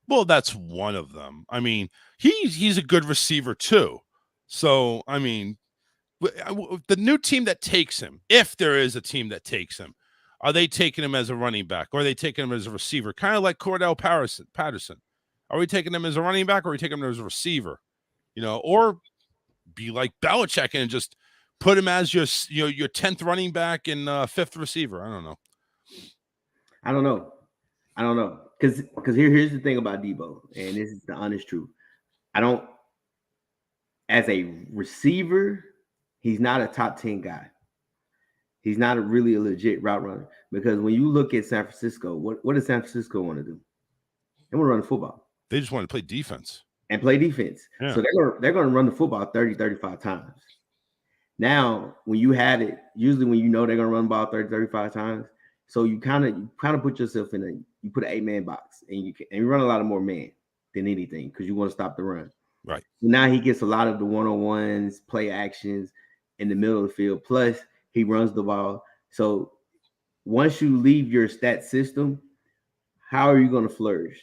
Well, that's one of them. I mean, he's a good receiver too. So, I mean, the new team that takes him, if there is a team that takes him, are they taking him as a running back, or are they taking him as a receiver? Kind of like Cordell Patterson. Are we taking him as a running back, or are we taking him as a receiver? Or be like Belichick and just put him as your 10th running back and 5th receiver. I don't know. Because here's the thing about Deebo, and this is the honest truth. As a receiver, he's not a top 10 guy. He's not really a legit route runner. Because when you look at San Francisco, what does San Francisco want to do? They want to run the football. They just want to play defense. Yeah. So they're going to run the football 30, 35 times. Now, when you had it, usually when you know they're going to run the ball 30, 35 times, so you kind of put yourself you put an 8-man box, and you run a lot of more man than anything because you want to stop the run. Right. Now he gets a lot of the one-on-ones, play actions in the middle of the field. Plus, he runs the ball. So once you leave your stat system, how are you going to flourish?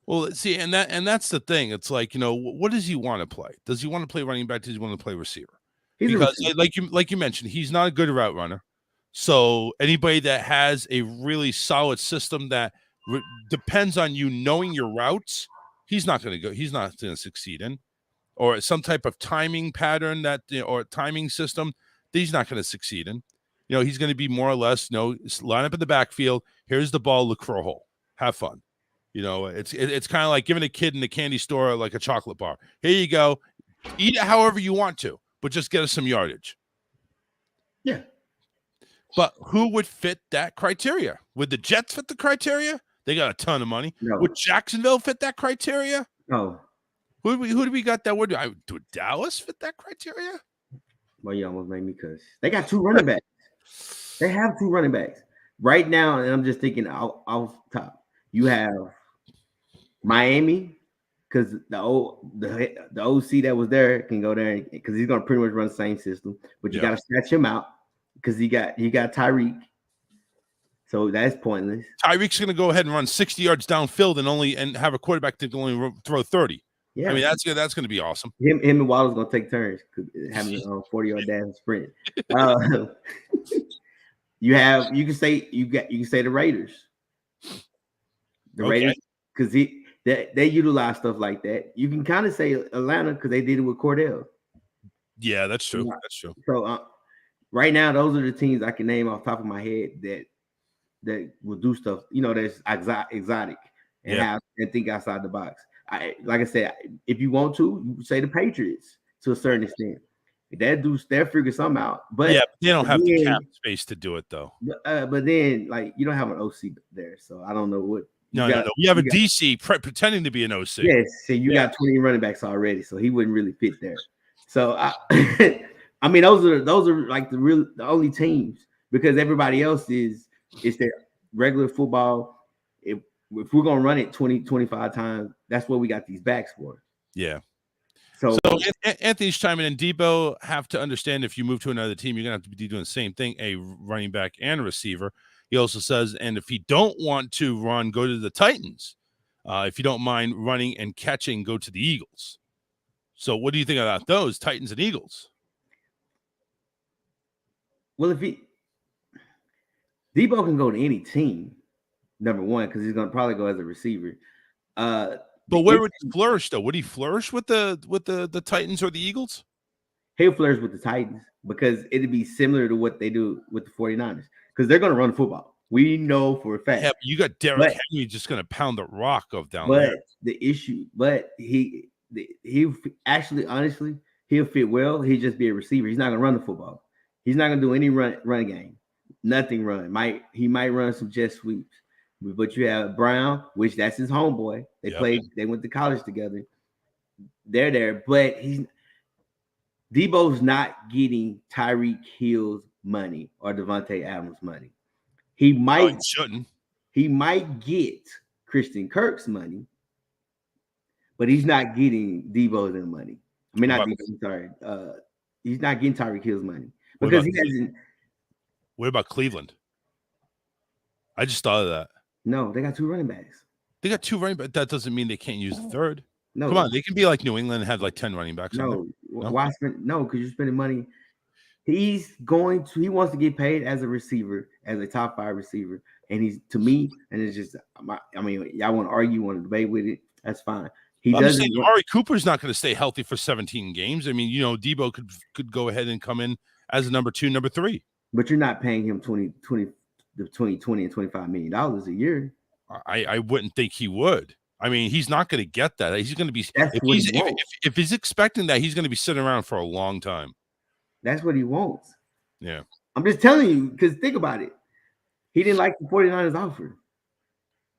Well, see, and that's the thing. It's like, what does he want to play? Does he want to play running back? Does he want to play receiver? Because like you mentioned, he's not a good route runner. So anybody that has a really solid system that depends on you knowing your routes, he's not going to succeed in, or some type of timing pattern or timing system that he's not going to succeed in. He's going to be more or less, line up in the backfield. Here's the ball. Look for a hole. Have fun. It's kind of like giving a kid in the candy store like a chocolate bar. Here you go. Eat it however you want to, but just get us some yardage. Yeah. But who would fit that criteria? Would the Jets fit the criteria? They got a ton of money. No. Would Jacksonville fit that criteria? No. Who do we got that would? Would Dallas fit that criteria? Well, you almost made me cuss. They got 2 running backs. They have 2 running backs right now, and I'm just thinking off top. You have Miami, because the OC that was there can go there because he's gonna pretty much run the same system, but you got to stretch him out because you got Tyreek, so that's pointless. Tyreek's gonna go ahead and run 60 yards downfield and have a quarterback that can only throw 30. Yeah, I mean that's gonna be awesome. Him and Waddle's gonna take turns having a 40-yard dash sprint. You can say the Raiders. The Raiders, because they utilize stuff like that. You can kind of say Atlanta because they did it with Cordell. Yeah, that's true. That's true. So right now, those are the teams I can name off the top of my head that will do stuff. That's exotic and think outside the box. like I said, if you want to, you say the Patriots to a certain extent. They'll figure something out. But yeah, they don't have the cap space to do it though. But then, like, you don't have an OC there, so I don't know what. No. We have a DC pretending to be an OC. Yes, so you got 20 running backs already, so he wouldn't really fit there. So I mean, those are like the only teams, because everybody else is their regular football. If we're gonna run it 20, 25 times, that's what we got these backs for. Yeah. So Anthony's chiming in. Deebo have to understand, if you move to another team, you're gonna have to be doing the same thing, a running back and a receiver. He also says, and if you don't want to run, go to the Titans. If you don't mind running and catching, go to the Eagles. So what do you think about those, Titans and Eagles? Well, if Deebo can go to any team, number one, because he's gonna probably go as a receiver. But where would he flourish though? Would he flourish with the Titans or the Eagles? He'll flourish with the Titans because it'd be similar to what they do with the 49ers, because they're gonna run football. We know for a fact. Yeah, you got Derrick Henry just gonna pound the rock of down there. But he actually, honestly, he'll fit well. He'll just be a receiver. He's not gonna run the football. He's not gonna do any run game. Nothing run. He might run some jet sweeps. But you have Brown, which that's his homeboy. They went to college together. They're there, but Deebo's not getting Tyreek Hill's money or Devontae Adams' money. He shouldn't. He might get Christian Kirk's money, but he's not getting Deebo's money. I mean, not Deebo, sorry. He's not getting Tyreek Hill's money because he hasn't. What about Cleveland? I just thought of that. No, they got two running backs. They got two running backs. That doesn't mean they can't use the third. No, come on, they can be like New England and have like 10 running backs. No, why spend? No, because you're spending money. He wants to get paid as a receiver, as a top 5 receiver, and he's, to me, and it's just, I mean, y'all want to argue, want to debate with it, that's fine. Amari Cooper's not going to stay healthy for 17 games. I mean, Deebo could go ahead and come in as a number 2, number 3. But you're not paying him $20 and $25 million a year. I wouldn't think he would. I mean, he's not going to get that. He's going to be, if he's expecting that, he's going to be sitting around for a long time. That's what he wants. Yeah. I'm just telling you, because think about it. He didn't like the 49ers offer.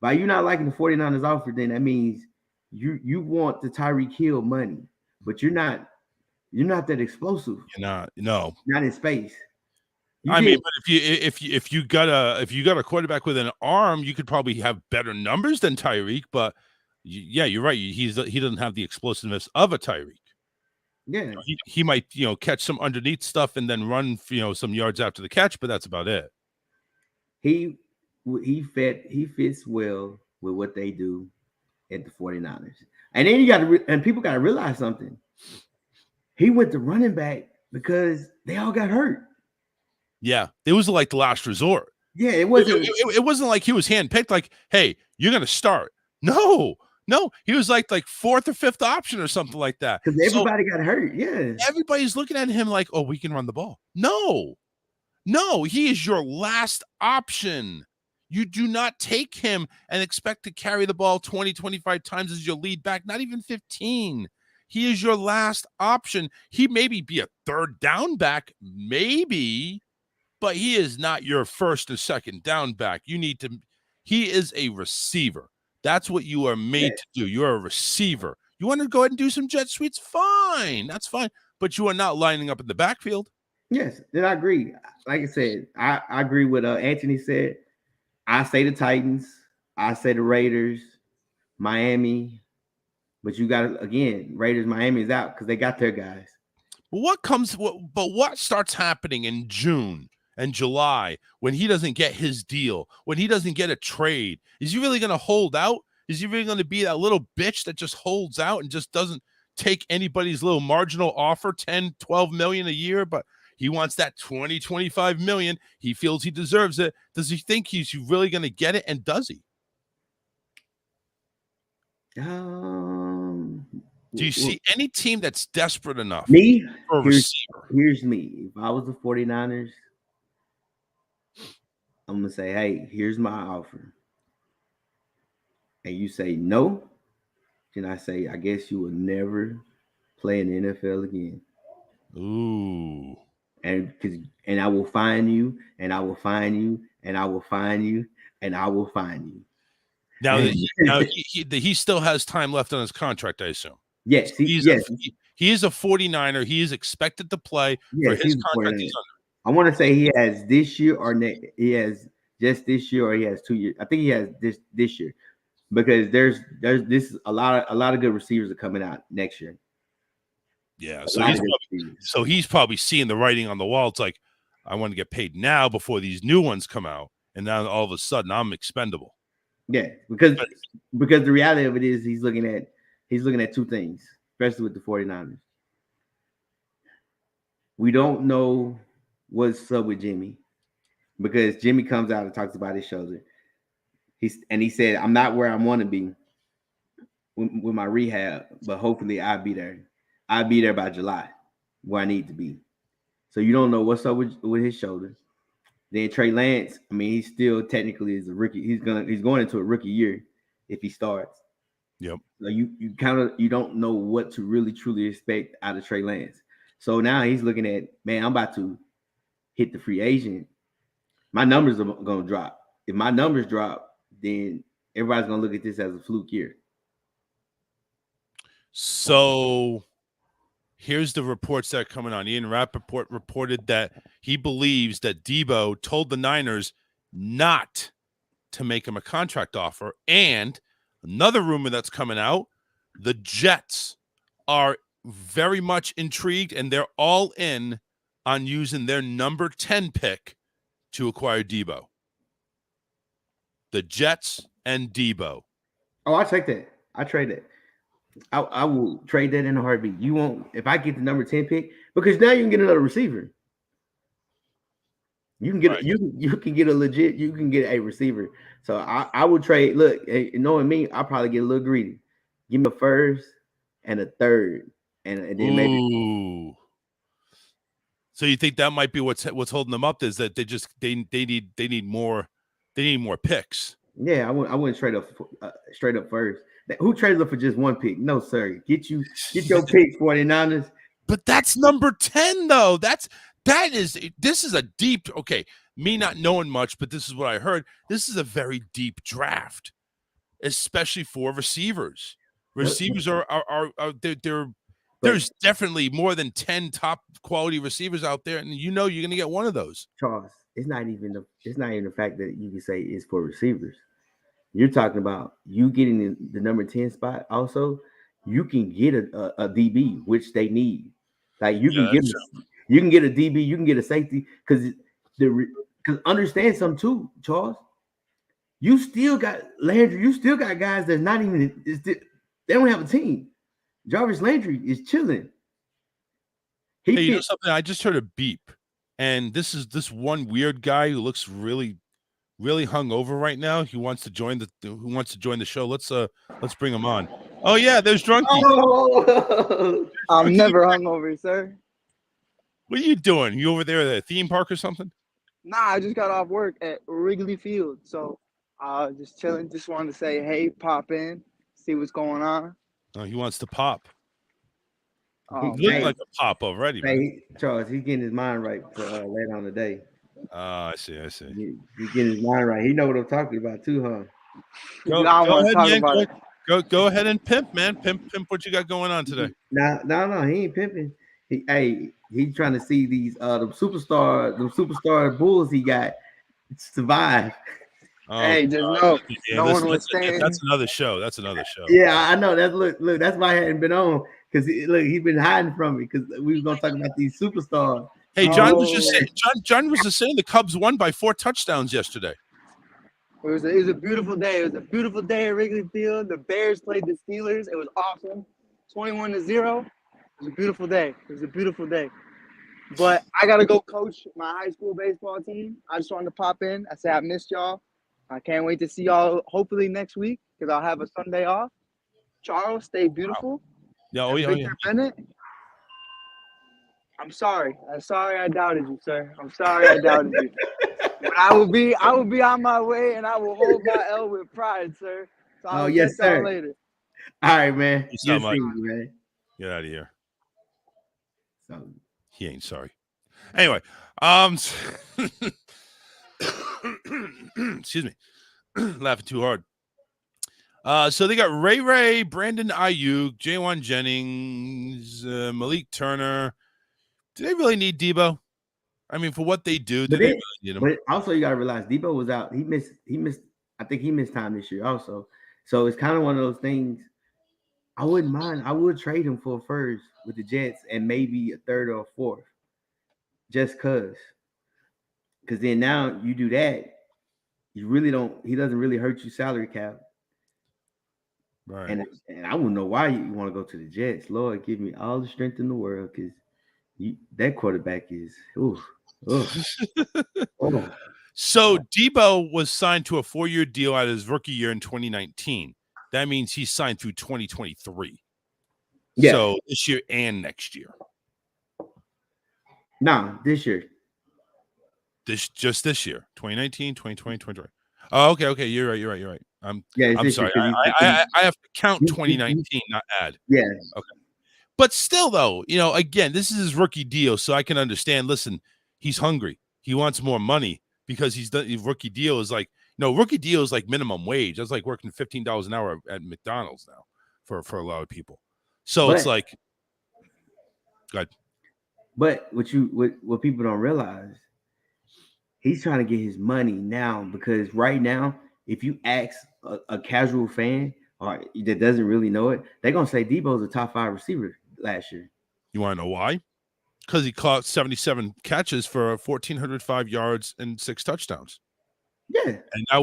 By you not liking the 49ers offer, then that means you want the Tyreek Hill money, but you're not that explosive. You're not. No. Not in space. But if you got a quarterback with an arm, you could probably have better numbers than Tyreek. But yeah, you're right. He doesn't have the explosiveness of a Tyreek. Yeah, he might catch some underneath stuff and then run some yards after the catch, but that's about it. He fits well with what they do at the 49ers. And then people got to realize something. He went to running back because they all got hurt. Yeah, it was like the last resort. Yeah, it wasn't. It wasn't like he was handpicked. Like, hey, you're gonna start. No, he was like 4th or 5th option or something like that. Because everybody got hurt. Yeah, everybody's looking at him like, oh, we can run the ball. No, he is your last option. You do not take him and expect to carry the ball 20, 25 times as your lead back. Not even 15. He is your last option. He maybe be a 3rd down back, maybe. But he is not your 1st or 2nd down back. He is a receiver. That's what you are made to do. You're a receiver. You want to go ahead and do some jet sweeps? Fine. That's fine. But you are not lining up in the backfield. Yes, then I agree. Like I said, I agree with Anthony said. I say the Titans. I say the Raiders, Miami. But you got, again, Raiders, Miami is out because they got their guys. But what starts happening in June and July when he doesn't get his deal, when he doesn't get a trade? Is he really going to hold out? Is he really going to be that little bitch that just holds out and just doesn't take anybody's little marginal offer, 10, 12 million a year, but he wants that 20, 25 million. He feels he deserves it. Does he think he's really going to get it? And does he? Do you see any team that's desperate enough? Me? For a receiver? Here's me. If I was the 49ers, I'm going to say, hey, here's my offer. And you say no, Can I say, I guess you will never play in the NFL again. Ooh. And I will find you, and I will find you, and I will find you, and I will find you. Now, he still has time left on his contract, I assume. Yes, he is a 49er. He is expected to play for his contract. I want to say he has this year or next. He has just this year, or he has 2 years. I think he has this year, because there's this a lot of good receivers are coming out next year. Yeah, so he's probably seeing the writing on the wall. It's like, I want to get paid now before these new ones come out, and now all of a sudden I'm expendable. Yeah, because the reality of it is he's looking at two things, especially with the 49ers. We don't know what's up with Jimmy, because Jimmy comes out and talks about his shoulder. He said, I'm not where I want to be with my rehab, but hopefully I'll be there. I'll be there by July, where I need to be. So you don't know what's up with his shoulder. Then Trey Lance, I mean, he still technically is a rookie. He's going into a rookie year if he starts. Yep. So you don't know what to really truly expect out of Trey Lance. So now he's looking at, man, I'm about to hit the free agent. My numbers are going to drop. If my numbers drop, then everybody's going to look at this as a fluke year. So here's the reports that are coming on. Ian Rappaport reported that he believes that Deebo told the Niners not to make him a contract offer. And another rumor that's coming out, the Jets are very much intrigued, and they're all in on using their number 10 pick to acquire Deebo. The Jets and Deebo. Oh, I take that. I trade that. I will trade that in a heartbeat. You won't, if I get the number 10 pick, because now you can get another receiver. You can get you can get a receiver. So I would trade. Look, knowing me, I'll probably get a little greedy. Give me a first and a third, and then maybe. So you think that might be what's holding them up, is that they need more picks? Yeah, I wouldn't trade up straight up first. Who trades up for just one pick? No, sir. Get your pick, 49ers. But that's number 10, though. This is a deep, okay, me not knowing much, but this is what I heard. This is a very deep draft, especially for receivers. Receivers there's definitely more than 10 top quality receivers out there, and you're going to get one of those. Charles, it's not even the fact that you can say it's for receivers. You're talking about you getting the number 10 spot. Also, you can get a DB, which they need. Like you can get a DB, you can get a safety, because understand something too, Charles. You still got Landry. You still got guys that's not even. They don't have a team. Jarvis Landry is chilling. You know something? I just heard a beep, and this is this one weird guy who looks really, really hungover right now. He wants to join the show. Let's bring him on. Oh yeah, there's Drunky. Oh, I'm never hungover, sir. What are you doing? You over there at a theme park or something? Nah, I just got off work at Wrigley Field, so just chilling. Just wanted to say, hey, pop in, see what's going on. Oh, he wants to pop. Oh, he looks like a pop already. Hey, Charles, he's getting his mind right for later on the day. I see. He's getting his mind right. He know what I'm talking about too, huh? Go ahead and pimp, man. Pimp what you got going on today. No, he ain't pimping. He's trying to see these the superstar Bulls he got survive. Oh, hey, just know no one was saying that's another show. Yeah, I know. Look, that's why I hadn't been on, because he's been hiding from me, because we were gonna talk about these superstars. Hey, John was just saying. John was just saying the Cubs won by 4 touchdowns yesterday. It was a beautiful day. It was a beautiful day at Wrigley Field. The Bears played the Steelers. It was awesome. 21-0. It was a beautiful day. But I gotta go coach my high school baseball team. I just wanted to pop in. I said I missed y'all. I can't wait to see y'all hopefully next week, because I'll have a Sunday off. Charles, stay beautiful. Yeah, Victor Bennett, I'm sorry. I doubted you, sir. I'm sorry I doubted you. But I will be on my way, and I will hold my L with pride, sir. So I'll yes, sir. Later. All right, man. Peace Good out, Mike. seeing you, man. Get out of here. So, He ain't sorry. Anyway, excuse me. Laughing too hard. So they got Ray, Brandon Ayuk, Jaywan Jennings, Malik Turner. Do they really need Deebo? I mean, for what they do, do they really need him? But also, you got to realize Deebo was out. He missed. I think he missed time this year also. So it's kind of one of those things. I wouldn't mind. I would trade him for a first with the Jets and maybe a third or a fourth, just cause. Because then now you do that, you really don't. He doesn't really hurt you salary cap. Right. And I wouldn't know why you want to go to the Jets. Lord, give me all the strength in the world, because that quarterback is. So Deebo was signed to a 4-year deal out of his rookie year in 2019. That means he's signed through 2023. Yeah. So this year and next year. No, this year. Just this year. 2019, 2020, 2023. Oh, okay. You're right. I'm sorry. I have to count 2019, not add. Yeah. Okay. But still, though, again, this is his rookie deal, so I can understand. Listen, he's hungry. He wants more money because his rookie deal is like, rookie deal is like minimum wage. That's like working $15 an hour at McDonald's now for a lot of people. So it's like, good. But what people don't realize, he's trying to get his money now, because right now, if you ask a casual fan or that doesn't really know it, they're gonna say Deebo's a top 5 receiver last year. You want to know why? Because he caught 77 catches for 1,405 yards and 6 touchdowns. Yeah, and that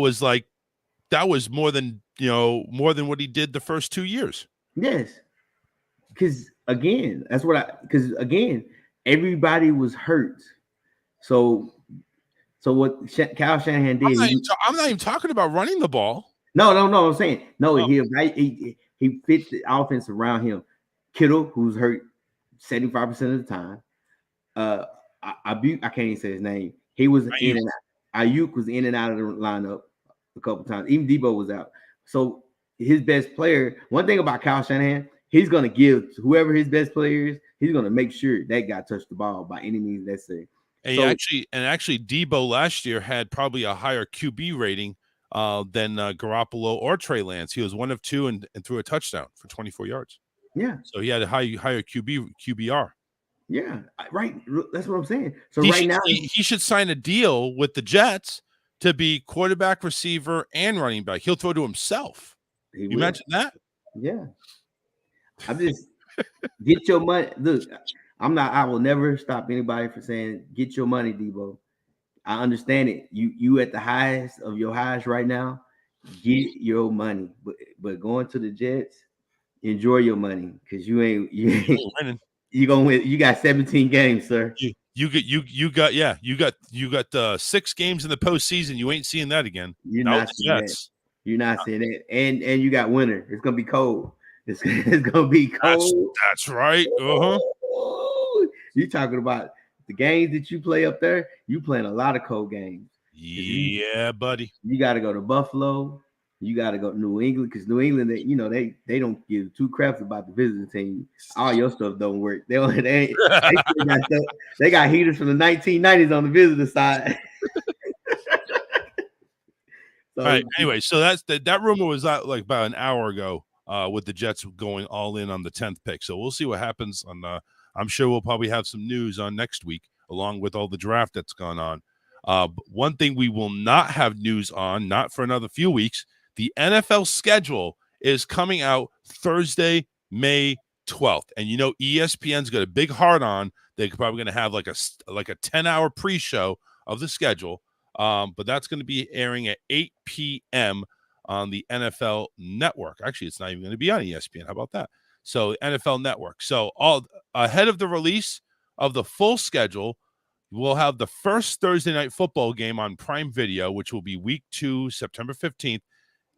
was more than what he did the first 2 years. Yes, because again, everybody was hurt. So what Kyle Shanahan did? I'm not even talking about running the ball. No. I'm saying he fit the offense around him. Kittle, who's hurt 75% of the time. I can't even say his name. He was in and out. Ayuk was in and out of the lineup a couple times. Even Deebo was out. So his best player. One thing about Kyle Shanahan, he's gonna give to whoever his best player is. He's gonna make sure that guy touched the ball by any means necessary. And actually, Deebo last year had probably a higher QB rating than Garoppolo or Trey Lance. He was 1 of 2 and threw a touchdown for 24 yards. Yeah. So he had a higher QBR. Yeah, right. That's what I'm saying. So now he should sign a deal with the Jets to be quarterback, receiver, and running back. He'll throw to himself. You mentioned that? Yeah. I'm just get your money. Look, I will never stop anybody from saying get your money, Deebo. I understand it. You at the highest of your highs right now. Get your money. But going to the Jets, enjoy your money, because you ain't winning. You gonna win. You got 17 games, sir. You got 6 games in the postseason. You ain't seeing that again. You're not seeing that. You're not seeing it. And you got winter. It's gonna be cold. It's gonna be cold. That's right. You talking about the games that you play up there? You playing a lot of cold games. Yeah, buddy. You got to go to Buffalo. You got to go to New England, because New England, they don't give 2 craps about the visiting team. All your stuff don't work. They got heaters from the 1990s on the visitor side. All right. Anyway, so that rumor was out like about an hour ago with the Jets going all in on the 10th pick. So we'll see what happens. I'm sure we'll probably have some news on next week, along with all the draft that's gone on. One thing we will not have news on, not for another few weeks. The NFL schedule is coming out Thursday, May 12th. And ESPN's got a big heart on. They're probably going to have like a 10-hour pre-show of the schedule. But that's going to be airing at 8 p.m. on the NFL Network. Actually, it's not even going to be on ESPN. How about that? So NFL Network. So all ahead of the release of the full schedule, we'll have the first Thursday night football game on Prime Video, which will be week 2, September 15th.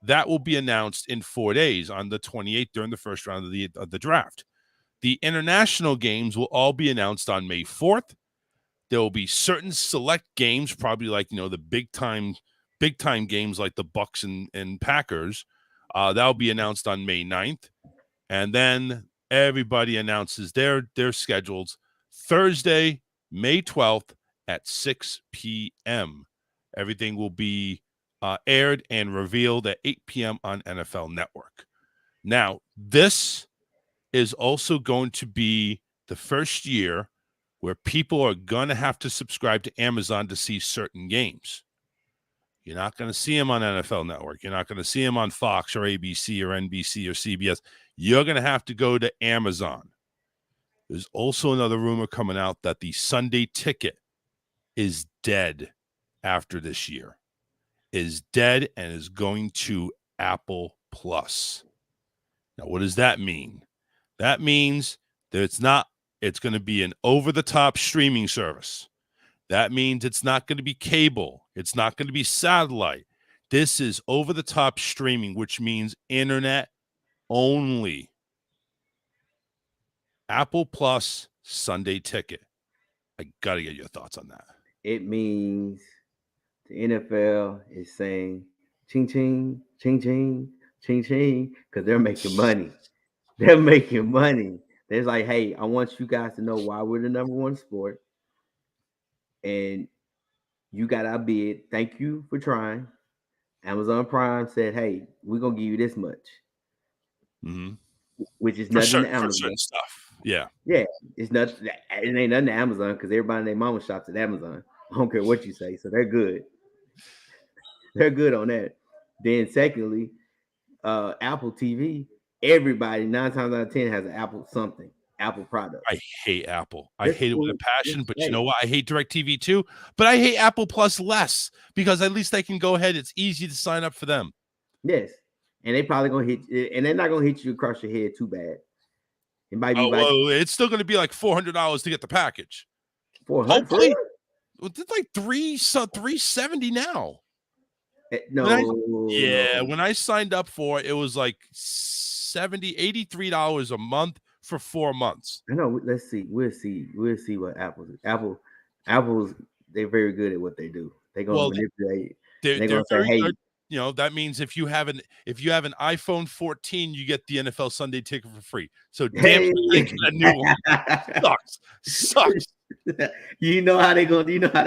That will be announced in 4 days on the 28th during the first round of the draft. The international games will all be announced on May 4th. There will be certain select games, probably like the big time games like the Bucks and Packers, That'll be announced on May 9th. And then everybody announces their schedules Thursday, May 12th at 6 p.m. Everything will be aired and revealed at 8 p.m. on NFL Network. Now, this is also going to be the first year where people are going to have to subscribe to Amazon to see certain games. You're not going to see them on NFL Network. You're not going to see them on Fox or ABC or NBC or CBS. You're going to have to go to Amazon. There's also another rumor coming out that the Sunday Ticket is dead after this year. Is dead and is going to Apple Plus. Now, what does that mean? That means that it's going to be an over-the-top streaming service. That means it's not going to be cable. It's not going to be satellite. This is over-the-top streaming, which means internet only. Apple Plus Sunday Ticket. I got to get your thoughts on that. It means the NFL is saying ching, ching, ching, ching, ching, ching, because they're making money. They're making money. They're like, hey, I want you guys to know why we're the number one sport. And you got our bid. Thank you for trying. Amazon Prime said, hey, we're going to give you this much. Mm-hmm. Which is nothing to Amazon. For certain stuff. Yeah. Yeah. It's nothing. It ain't nothing to Amazon because everybody and their mama shops at Amazon. I don't care what you say. So they're good. They're good on that. Then secondly, Apple TV, everybody 9 times out of 10 has an Apple something. Apple product. I hate Apple. I hate it with a passion, but you know what? I hate DirecTV too, but I hate Apple Plus less because at least I can go ahead. It's easy to sign up for them. Yes. And they probably going to hit you, and they're not going to hit you across your head too bad. It might be it's still going to be like $400 to get the package. $400? Hopefully. It's like $370 now. No. When I signed up for it, it was like $83 a month for 4 months. I know. Let's see. We'll see what Apple's they're very good at what they do. They're gonna manipulate. They're gonna say, hey, good. You know, that means if you have an iPhone 14, you get the NFL Sunday Ticket for free. So damn it, get a new one. Sucks. You know how they go. You know how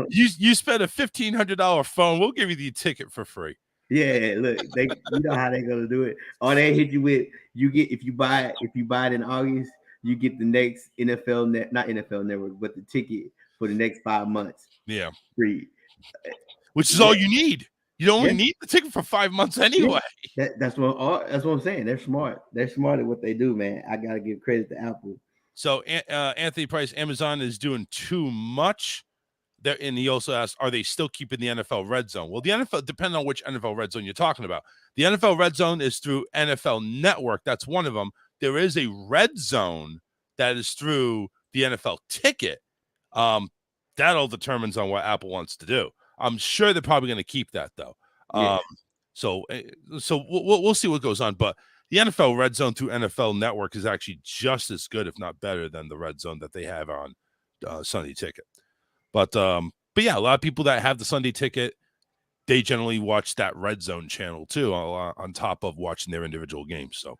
you spend a $1,500 phone, we'll give you the ticket for free. Yeah, look, you know how they're gonna do it. Or they hit you with if you buy it in August, you get the next not NFL Network, but the ticket for the next 5 months. Yeah, free. Which is all you need. You don't need the ticket for 5 months anyway. That's what I'm saying. They're smart. They're smart at what they do, man. I gotta give credit to Apple. So Anthony Price, Amazon is doing too much. And he also asked, are they still keeping the NFL Red Zone? Well, the NFL, depending on which NFL Red Zone you're talking about. The NFL Red Zone is through NFL Network. That's one of them. There is a Red Zone that is through the NFL Ticket. That all determines on what Apple wants to do. I'm sure they're probably going to keep that, though. Yeah. So we'll see what goes on. But the NFL Red Zone through NFL Network is actually just as good, if not better, than the Red Zone that they have on Sunday Ticket. But yeah, a lot of people that have the Sunday Ticket, they generally watch that Red Zone channel too, on top of watching their individual games. So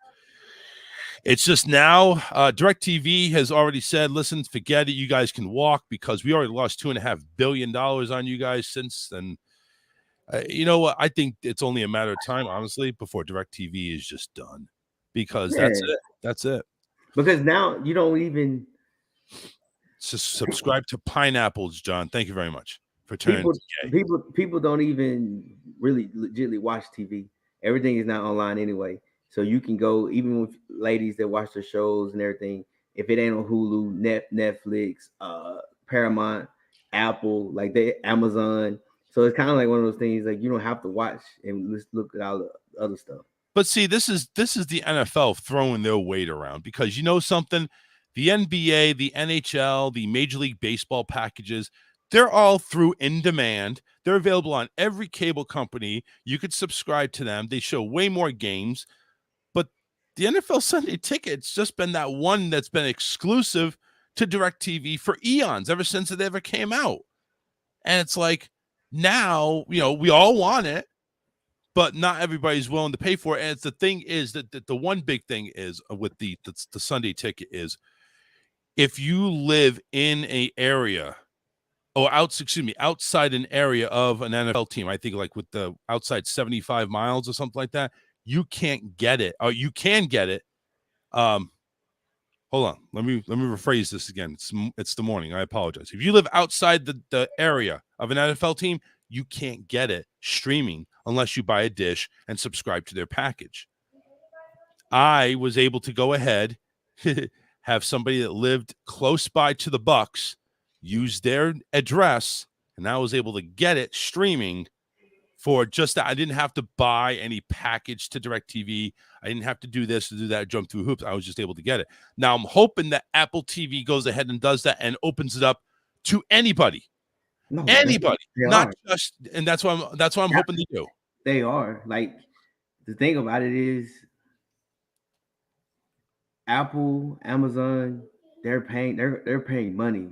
it's just now DirecTV has already said, listen, forget it. You guys can walk because we already lost $2.5 billion on you guys since then. You know what? I think it's only a matter of time, honestly, before DirecTV is just done because that's it. That's it. Because now you don't even subscribe to Pineapples, John. Thank you very much for turning. People don't even really legitimately watch TV. Everything is not online anyway. So you can go, even with ladies that watch the shows and everything, if it ain't on Hulu, Netflix, Paramount, Apple, like Amazon. So it's kind of like one of those things like you don't have to watch and let's look at all the other stuff. But see, this is the NFL throwing their weight around because you know something, the NBA, the NHL, the Major League Baseball packages, they're all through in demand. They're available on every cable company. You could subscribe to them. They show way more games. But the NFL Sunday Ticket's just been that one that's been exclusive to DirecTV for eons, ever since it ever came out. And it's like, now, you know, we all want it, but not everybody's willing to pay for it. And the thing is that the one big thing is with the Sunday ticket is if you live in a area outside an area of an NFL team, I think like with the outside 75 miles or something like that, you can't get it. Or you can get it. Hold on. Let me rephrase this again. It's the morning. I apologize. If you live outside the area of an NFL team, you can't get it streaming unless you buy a dish and subscribe to their package. I was able to go ahead, have somebody that lived close by to the Bucs use their address, and I was able to get it streaming for just that. I didn't have to buy any package to DirecTV. I didn't have to do this, to do that, jump through hoops. I was just able to get it. Now I'm hoping that Apple TV goes ahead and does that and opens it up to anybody. Anybody, not just, and that's what I'm hoping to do. They are. Like, the thing about it is Apple, Amazon, they're paying money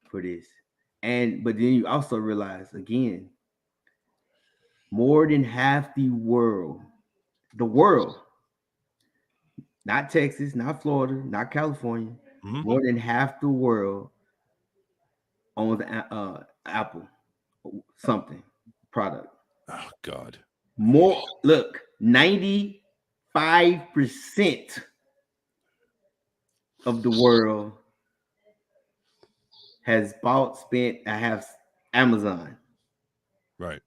for this. But then you also realize, again, more than half the world, not Texas, not Florida, not California, more than half the world owns Apple something product. Oh God. More, look, 95% of the world has have Amazon. Right.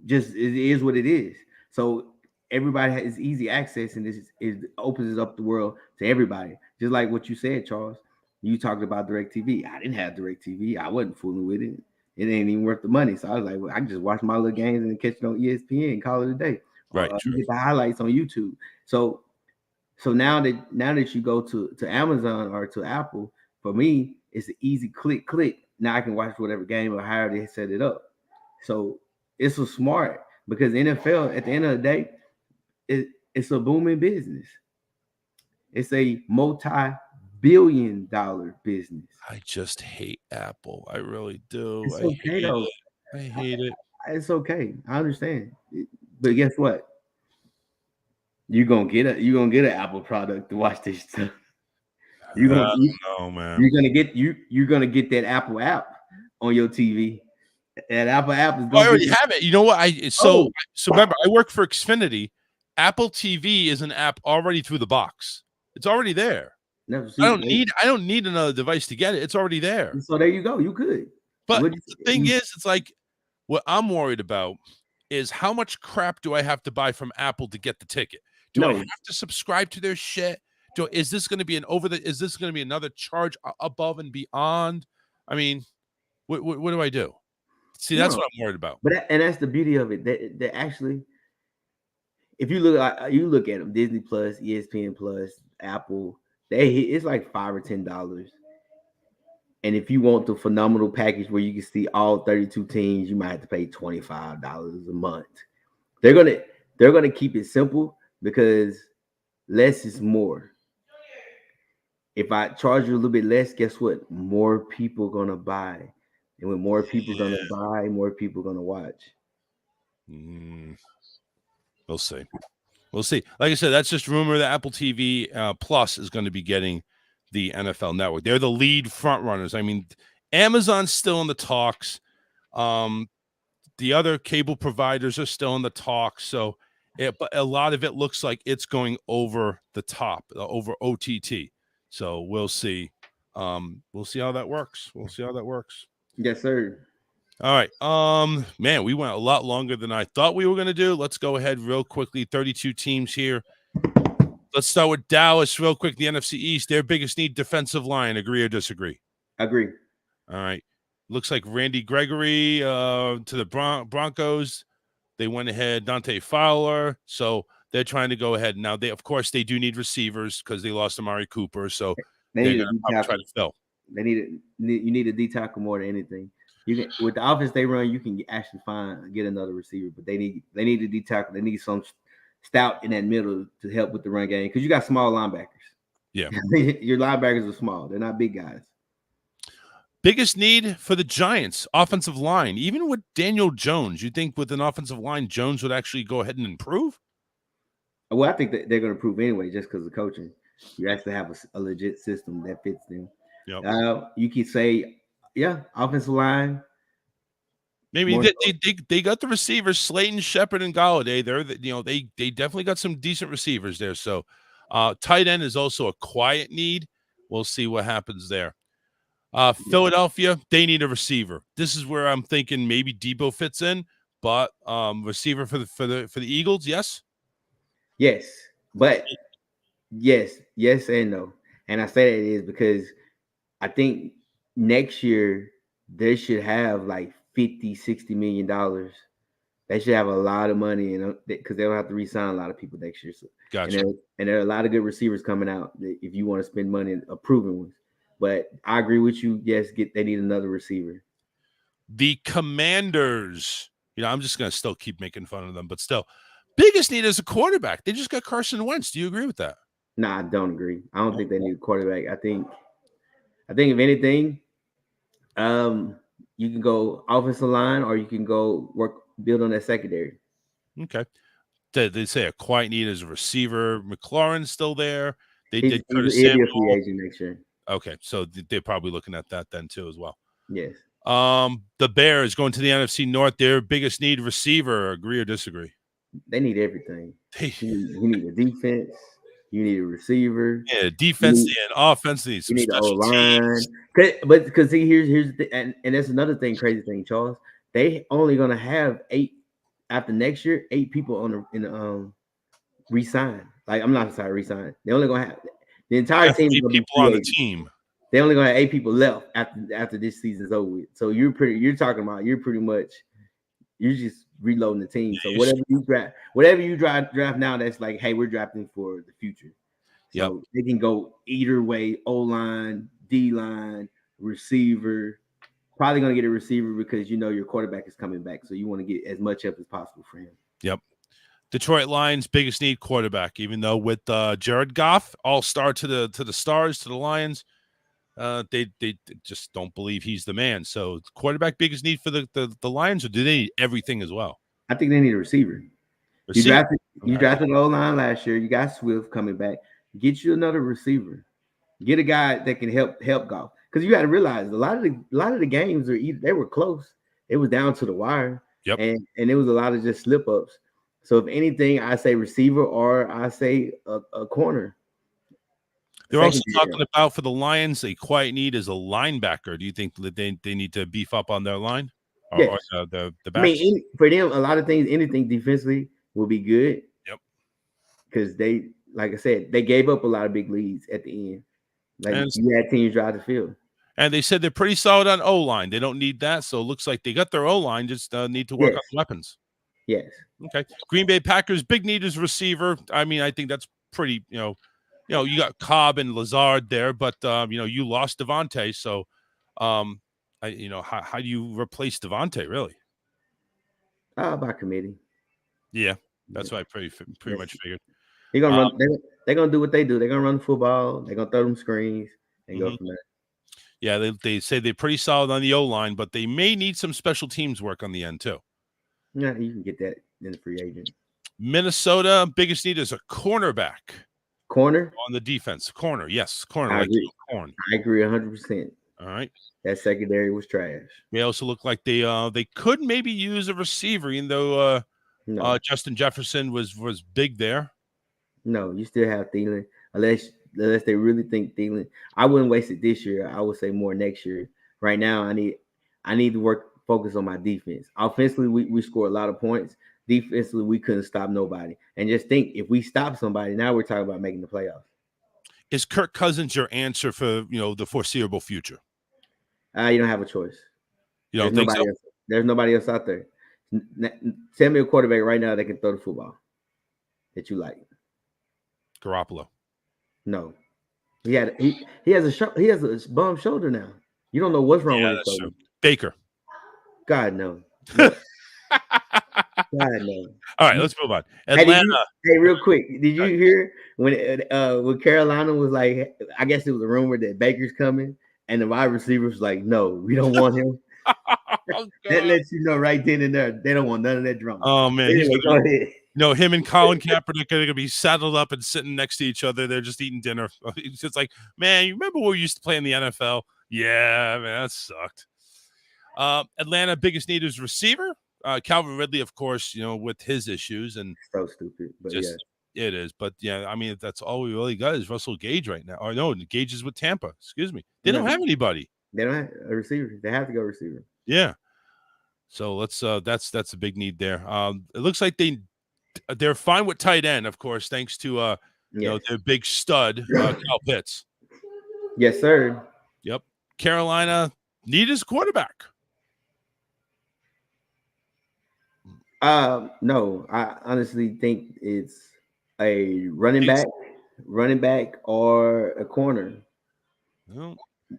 Just it is what it is. So everybody has easy access, and it opens up the world to everybody. Just like what you said, Charles. You talked about DirecTV. I didn't have DirecTV. I wasn't fooling with it. It ain't even worth the money. So I was like, well, I can just watch my little games and catch it on ESPN and call it a day. Right. Get the highlights on YouTube. So now that you go to Amazon or to Apple, for me, it's an easy click. Now I can watch whatever game or however they set it up. So it's so smart, because NFL, at the end of the day, it's a booming business. It's a multi-billion-dollar business. I just hate Apple. I really do. It's okay, though. I hate it. It's okay. I understand. But guess what? You're gonna get an Apple product to watch this stuff. You're gonna get that Apple app on your TV. That Apple app is I already have it. You know what? So remember, I work for Xfinity. Apple TV is an app already through the box. It's already there. I don't need another device to get it. It's already there. So there you go. You could. But the thing is, it's like what I'm worried about is how much crap do I have to buy from Apple to get the ticket? Do I have to subscribe to their shit? Is this going to be is this going to be another charge above and beyond? I mean, what do I do? See, that's what I'm worried about. But that's the beauty of it. That actually, if you look at them, Disney Plus, ESPN Plus, Apple, it's like $5 or $10. And if you want the phenomenal package where you can see all 32 teams, you might have to pay $25 a month. They're gonna keep it simple, because less is more. If I charge you a little bit less, guess what? More people are gonna buy. And when more people are going to buy, more people are going to watch. We'll see. Like I said, that's just rumor that Apple TV Plus is going to be getting the NFL Network. They're the lead front runners. I mean, Amazon's still in the talks. The other cable providers are still in the talks. So but a lot of it looks like it's going over the top, over OTT. So we'll see. We'll see how that works. Yes, sir. All right. Man, we went a lot longer than I thought we were going to do. Let's go ahead real quickly. 32 teams here. Let's start with Dallas real quick. The NFC East, their biggest need, defensive line. Agree or disagree? Agree. All right. Looks like Randy Gregory to the Broncos. They went ahead, Dante Fowler. So they're trying to go ahead. Now, of course, they do need receivers because they lost Amari Cooper. So they're going to try to fill. You need a D tackle more than anything. You can, with the offense they run, you can actually get another receiver, but they need a D tackle. They need some stout in that middle to help with the run game, because you got small linebackers. Yeah, your linebackers are small; they're not big guys. Biggest need for the Giants, offensive line. Even with Daniel Jones, you think with an offensive line, Jones would actually go ahead and improve? Well, I think that they're going to improve anyway, just because of coaching. You actually have a legit system that fits them. Yep. You could say, yeah, offensive line. Maybe they got the receivers, Slayton, Shepard, and Galladay. They definitely got some decent receivers there. So tight end is also a quiet need. We'll see what happens there. Philadelphia, they need a receiver. This is where I'm thinking maybe Deebo fits in, but receiver for the Eagles, yes. Yes, but yes and no. And I say that is because I think next year they should have like $50-60 million. They should have a lot of money, because they'll have to re-sign a lot of people next year. So, gotcha. And there are a lot of good receivers coming out if you want to spend money on proven ones. But I agree with you. Yes, they need another receiver. The Commanders, I'm just going to still keep making fun of them, but still, biggest need is a quarterback. They just got Carson Wentz. Do you agree with that? No, I don't agree. I don't think they need a quarterback. I think if anything, you can go offensive line or you can go build on that secondary. Okay. They say a quiet need is a receiver. McLaurin's still there. He'll be a free agent next year. Okay, so they're probably looking at that then too as well. Yes. The Bears going to the NFC North. Their biggest need receiver. Agree or disagree? They need everything. You need a defense. You need a receiver. Yeah, defense and offense. You need a line. But because see, here's the and that's another thing. Crazy thing, Charles. They only gonna have 8 after next year. 8 people resign. Like I'm not sorry, resign. They only gonna have the entire team. 8 people on the team. They only gonna have 8 people left after this season's over with. So you're pretty much you're just reloading the team. So whatever you draft now, that's like, hey, we're drafting for the future. So They can go either way: O-line, D-line, receiver. Probably gonna get a receiver because your quarterback is coming back, so you want to get as much up as possible for him. Yep. Detroit Lions biggest need quarterback. Even though with Jared Goff, all-star to the Stars, to the Lions, they just don't believe he's the man. So quarterback biggest need for the Lions, or do they need everything as well? I think they need a receiver. You drafted the O-line last year. You got Swift coming back. Get you another receiver. Get a guy that can help Goff. Because you got to realize a lot of the games they were close. It was down to the wire. Yep. And it was a lot of just slip ups. So if anything, I say receiver or I say a corner. They're also talking about, for the Lions, a quiet need is a linebacker. Do you think that they need to beef up on their line? Yes. Or the backs? I mean, for them, a lot of things, anything defensively will be good. Yep. Because they, like I said, they gave up a lot of big leads at the end. Like you had teams drive the field. And they said they're pretty solid on O-line. They don't need that. So it looks like they got their O-line, just need to work on weapons. Yes. Okay. Green Bay Packers, big need is receiver. I mean, I think that's pretty, you got Cobb and Lazard there, but you lost Devontae. So how do you replace Devontae, really? By committee. Yeah, that's what I pretty much figured. They're gonna run. They're gonna do what they do. They're gonna run the football. They're gonna throw them screens and go from there. Yeah, they say they're pretty solid on the O-line, but they may need some special teams work on the end too. Yeah, you can get that in the free agent. Minnesota, biggest need is a cornerback. Corner on the defense. Corner, yes, corner. I agree 100%. All right. That secondary was trash. They also look like they could maybe use a receiver, even though Justin Jefferson was big there. No, you still have Thielen, unless they really think Thielen. I wouldn't waste it this year. I would say more next year. Right now, I need to focus on my defense. Offensively, we score a lot of points. Defensively, we couldn't stop nobody. And just think, if we stop somebody, now we're talking about making the playoffs. Is Kirk Cousins your answer for the foreseeable future? You don't have a choice. You don't think so? There's nobody else out there. Tell me a quarterback right now that can throw the football that you like. Garoppolo. No, he has a bum shoulder now. You don't know what's wrong with his shoulder. Baker. God no. God no. All right, let's move on. Atlanta. Hey, real quick, did you hear when Carolina was like? I guess it was a rumor that Baker's coming, and the wide receivers like, no, we don't want him. Oh, That God. lets you know right then and there they don't want none of that drama. Oh, man. Anyway, go ahead. No, him and Colin Kaepernick are going to be saddled up and sitting next to each other. They're just eating dinner. It's just like, man, you remember when we used to play in the NFL? Yeah, man, that sucked. Atlanta, biggest need is receiver. Calvin Ridley, of course, with his issues. And So stupid, but just, it is. But, yeah, I mean, that's all we really got is Russell Gage right now. Or no, Gage is with Tampa. Excuse me. They don't have anybody. They don't have a receiver. They have to go receiver. Yeah. So let's that's a big need there. It looks like they're fine with tight end, of course, thanks to their big stud, Kyle Pitts. Yes, sir. Yep. Carolina need his quarterback. No, I honestly think it's a running back or a corner. Well,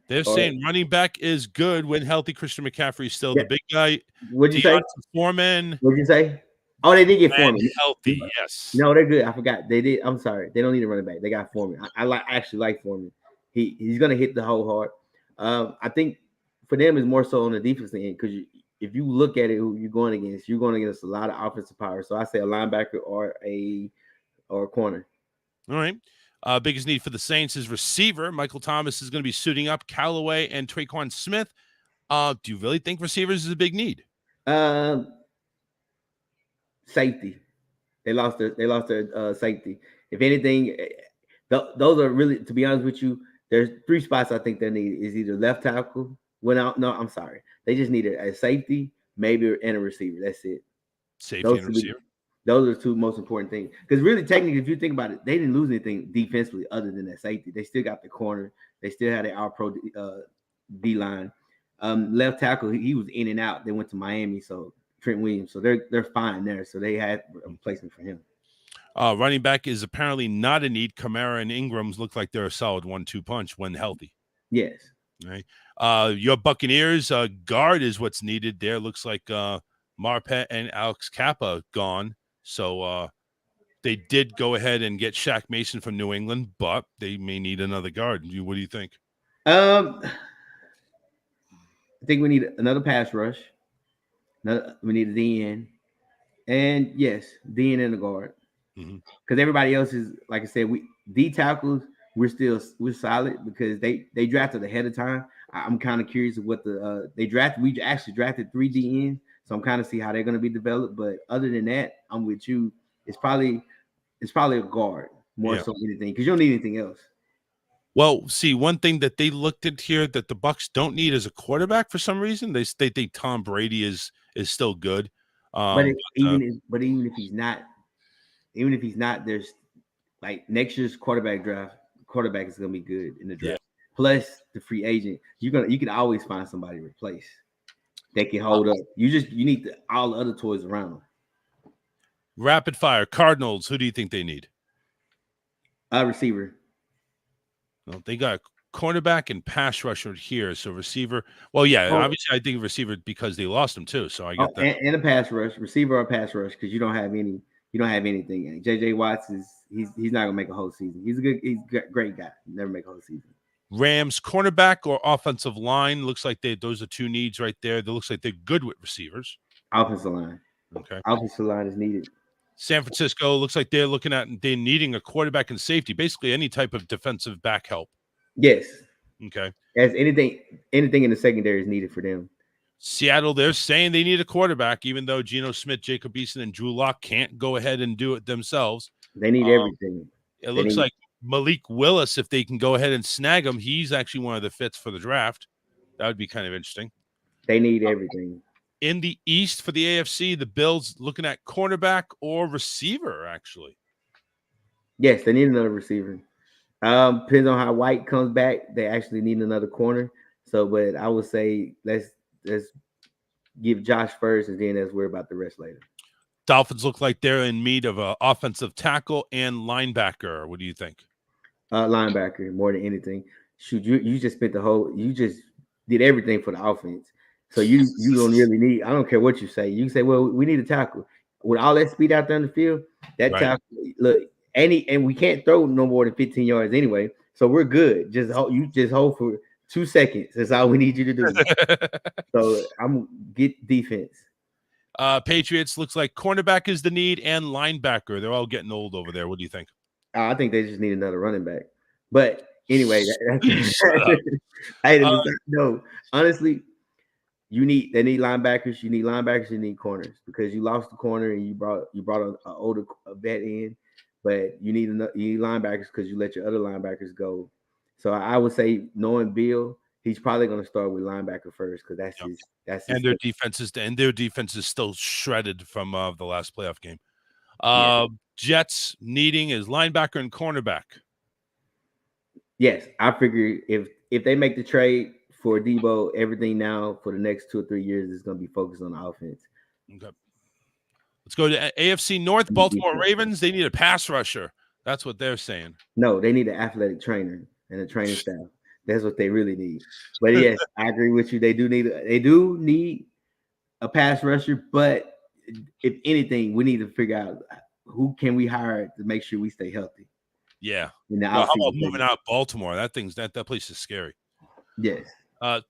they're saying running back is good when healthy. Christian McCaffrey is still the big guy. What'd you say? Foreman. What'd you say? Oh, they did get Foreman. Healthy, yes. No, they're good. I forgot. They did. I'm sorry. They don't need a running back. They got Foreman. I actually like Foreman. He's gonna hit the whole hard. I think for them is more so on the defensive end because if you look at it, who you're going against a lot of offensive power. So I say a linebacker or a corner. All right. Biggest need for the Saints is receiver. Michael Thomas is going to be suiting up. Callaway and Traquan Smith. Do you really think receivers is a big need? Safety. They lost their safety. If anything, those are really, to be honest with you, there's 3 spots I think they need is either left tackle. I'm sorry. They just need a safety, maybe, and a receiver. That's it. Safety and receiver. Those are the 2 most important things. Because really, technically, if you think about it, they didn't lose anything defensively other than that safety. They still got the corner. They still had an all-pro D-line. Left tackle, he was in and out. They went to Miami, so Trent Williams. So they're fine there. So they had a replacement for him. Running back is apparently not a need. Kamara and Ingram's look like they're a solid 1-2 punch when healthy. Yes. Right. Your Buccaneers guard is what's needed there. Looks like Marpet and Alex Kappa gone. So they did go ahead and get Shaq Mason from New England, but they may need another guard. What do you think? I think we need another pass rush. We need a DN. And yes, DN and a guard. Because everybody else is, like I said, D tackles, we're solid because they drafted ahead of time. I'm kind of curious of what they drafted. We actually drafted 3 DNs, so I'm kind of see how they're going to be developed. But other than that, I'm with you. It's probably a guard more so than anything because you don't need anything else. Well, see, one thing that they looked at here that the Bucs don't need is a quarterback for some reason. They think Tom Brady is still good. Even if he's not, there's like next year's quarterback draft. Quarterback is gonna be good in the draft. Yeah. Plus the free agent, you can always find somebody to replace. They can hold up. You need all the other toys around them. Rapid fire. Cardinals. Who do you think they need? Receiver. Well, they got a cornerback and pass rusher here. So receiver. Well, yeah, obviously I think receiver because they lost him too. So I get that. And a pass rush, receiver or pass rush because you don't have anything. JJ Watts he's not gonna make a whole season. He's a great guy. Never make a whole season. Rams cornerback or offensive line. Looks like those are 2 needs right there. That looks like they're good with receivers. Offensive line. Okay. Offensive line is needed. San Francisco looks like they're needing a quarterback and safety, basically any type of defensive back help. Yes. Okay. As anything in the secondary is needed for them. Seattle, they're saying they need a quarterback, even though Geno Smith, Jacob Eason, and Drew Lock can't go ahead and do it themselves. They need everything. It looks like Malik Willis, if they can go ahead and snag him, he's actually one of the fits for the draft. That would be kind of interesting. They need everything. In the East for the AFC, the Bills looking at cornerback or receiver, actually. Yes, they need another receiver. Depends on how White comes back. They actually need another corner. So, but I would say let's give Josh first, and then let's worry about the rest later. Dolphins look like they're in need of an offensive tackle and linebacker. What do you think? Linebacker more than anything. Shoot, you just you just did everything for the offense. So you don't really need. I don't care what you say. You can say, well, we need a tackle with all that speed out there in the field. That tackle, look, and we can't throw no more than 15 yards anyway. So we're good. Just hold for 2 seconds. That's all we need you to do. So I'm get defense. Patriots looks like cornerback is the need and linebacker. They're all getting old over there. What do you think? I think they just need another running back. But anyway, Shut up. hey, no, honestly, they need linebackers. You need linebackers. You need corners because you lost the corner and you brought an older vet in, but you need linebackers because you let your other linebackers go. So I would say, knowing Bill, he's probably going to start with linebacker first because that's his. And their defense is still shredded from the last playoff game. Jets needing is linebacker and cornerback. Yes, I figure if they make the trade for Deebo, everything now for the next 2 or 3 years is going to be focused on the offense. Okay. Let's go to AFC North. Baltimore Ravens. They need a pass rusher. That's what they're saying. No, they need an athletic trainer and a training staff. That's what they really need. But yes, I agree with you. They do need a pass rusher. But if anything, we need to figure out who can we hire to make sure we stay healthy. Yeah. How about moving out Baltimore? That place is scary. Yes.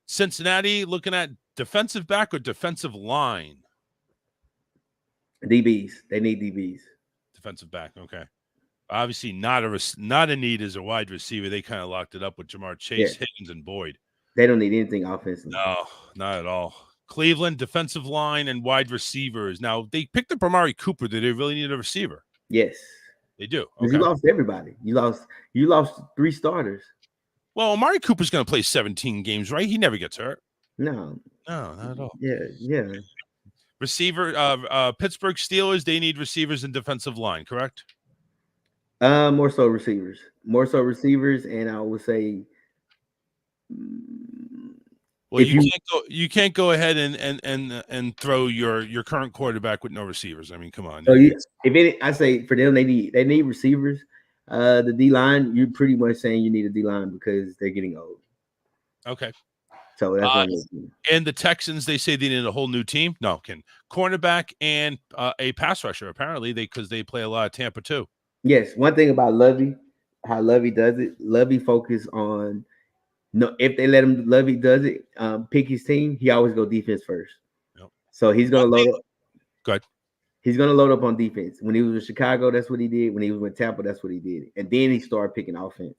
Cincinnati looking at defensive back or defensive line. DBs. They need DBs. Defensive back. Okay. Obviously, not a need as a wide receiver. They kind of locked it up with Jamar Chase, Higgins, and Boyd. They don't need anything offensively. No, not at all. Cleveland defensive line and wide receivers. Now they picked up Amari Cooper. Do they really need a receiver? Yes, they do. Okay. You lost everybody. You lost 3 starters. Well, Amari Cooper's going to play 17 games, right? He never gets hurt. No, not at all. Yeah. Receiver. Pittsburgh Steelers. They need receivers and defensive line. Correct. More so receivers, and I would say, well, you can't go ahead and throw your current quarterback with no receivers. I mean, come on. So I say for them, they need receivers. The D line, you're pretty much saying you need a D line because they're getting old. Okay. So that's and the Texans, they say they need a whole new team. No, cornerback and a pass rusher. Apparently, because they play a lot of Tampa too. Yes, one thing about Lovey, how Lovey does it. Lovey focus on if they let him. Lovey does it. Pick his team. He always go defense first. Yep. So he's gonna load up. Good. He's gonna load up on defense. When he was in Chicago, that's what he did. When he was with Tampa, that's what he did. And then he started picking offense.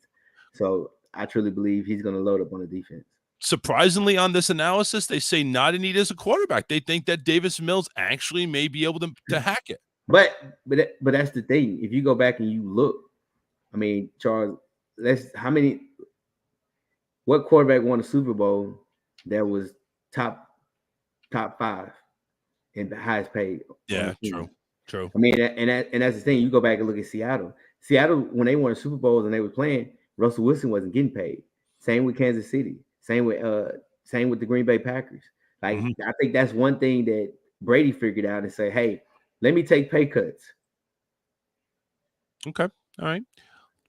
So I truly believe he's gonna load up on the defense. Surprisingly, on this analysis, they say not a need as a quarterback. They think that Davis Mills actually may be able to hack it. But that's the thing. If you go back and you look, I mean, Charles, what quarterback won a Super Bowl that was top 5 and the highest paid? Yeah, true. I mean, and that's the thing. You go back and look at Seattle. Seattle, when they won Super Bowls and they were playing, Russell Wilson wasn't getting paid. Same with Kansas City. Same with the Green Bay Packers. Like I think that's one thing that Brady figured out and say, hey, let me take pay cuts. Okay. All right.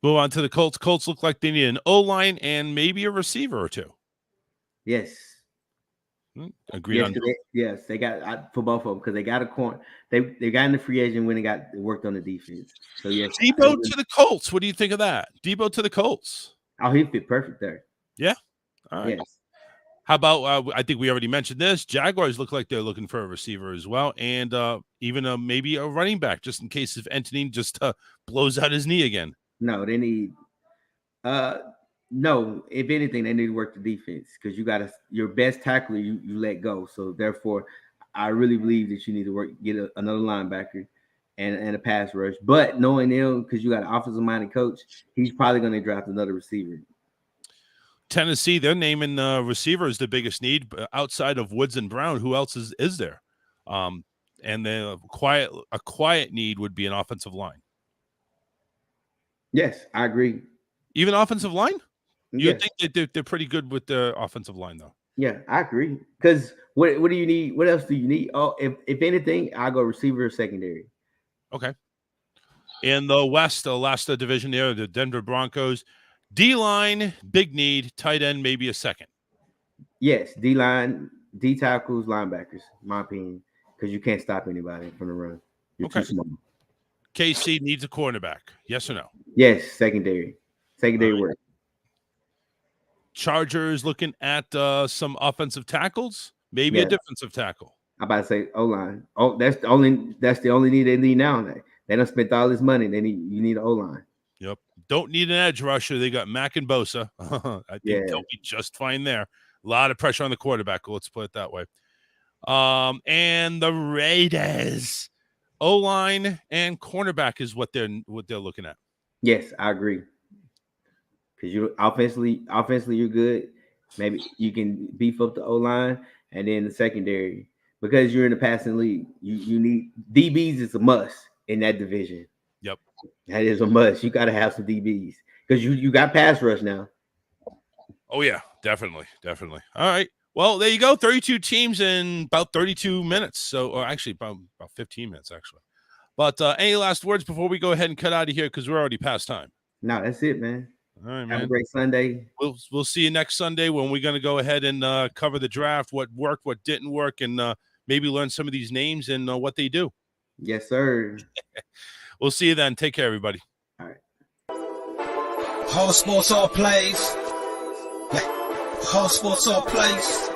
Move on to the Colts. Colts look like they need an O-line and maybe a receiver or two. Yes. Agreed on. Yes, they got for both of them because they got a corner. They got in the free agent when they worked on the defense. So yes. Deebo to the Colts. What do you think of that? Deebo to the Colts. Oh, he fit perfect there. Yeah. All right. Yes. How about I think we already mentioned this. Jaguars look like they're looking for a receiver as well, and even maybe a running back just in case if Anthony just blows out his knee again. No, they need. No, if anything, they need to work the defense because you got your best tackler you let go. So therefore, I really believe that you need to get another linebacker and a pass rush. But knowing them, because you got an offensive minded coach, he's probably going to draft another receiver. Tennessee, they're naming receiver as the biggest need outside of Woods and Brown. Who else is there? And then a quiet need would be an offensive line. Yes, I agree. Even offensive line? You think that they're pretty good with the offensive line, though? Yeah, I agree. Because what do you need? What else do you need? Oh, if anything, I'll go receiver or secondary. Okay. In the West, the last division there, the Denver Broncos. D-line, big need. Tight end, maybe a second. Yes, D-line, D tackles, linebackers, in my opinion, because you can't stop anybody from the run. You're too small. KC needs a cornerback. Yes or no? Yes, secondary work. Chargers looking at some offensive tackles, maybe Yeah. a defensive tackle. I'm about to say O-line. Oh, that's the only need they need now. They done spent all this money. You need an O-line. Yep. Don't need an edge rusher. They got Mack and Bosa. I think they'll be just fine there. A lot of pressure on the quarterback. Let's put it that way. And the Raiders, O-line and cornerback is what they're looking at. Yes, I agree. Because you offensively you're good. Maybe you can beef up the O-line and then the secondary. Because you're in the passing league, you need DBs is a must in that division. Yep. That is a must. You got to have some DBs because you got pass rush now. Oh, yeah, definitely. All right. Well, there you go. 32 teams in about 32 minutes. So, or actually about 15 minutes, actually. But any last words before we go ahead and cut out of here because we're already past time? No, that's it, man. All right, man. Have a great Sunday. We'll see you next Sunday when we're going to go ahead and cover the draft, what worked, what didn't work, and maybe learn some of these names and what they do. Yes, sir. We'll see you then. Take care, everybody. All right. Whole sports all plays. Whole sports all plays.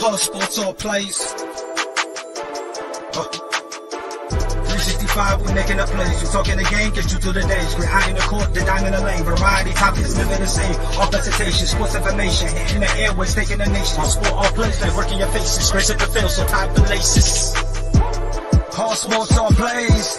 Whole sports all plays. 365, we making up plays. You talking the game, get you to the days. We're high in the court, the dime in the lane. Variety topics living the same. All presentation, sports information. Hitting the airways, taking the nation. All sport, all plays, like working your faces. Grace at the field, so tie the laces. All sports all plays.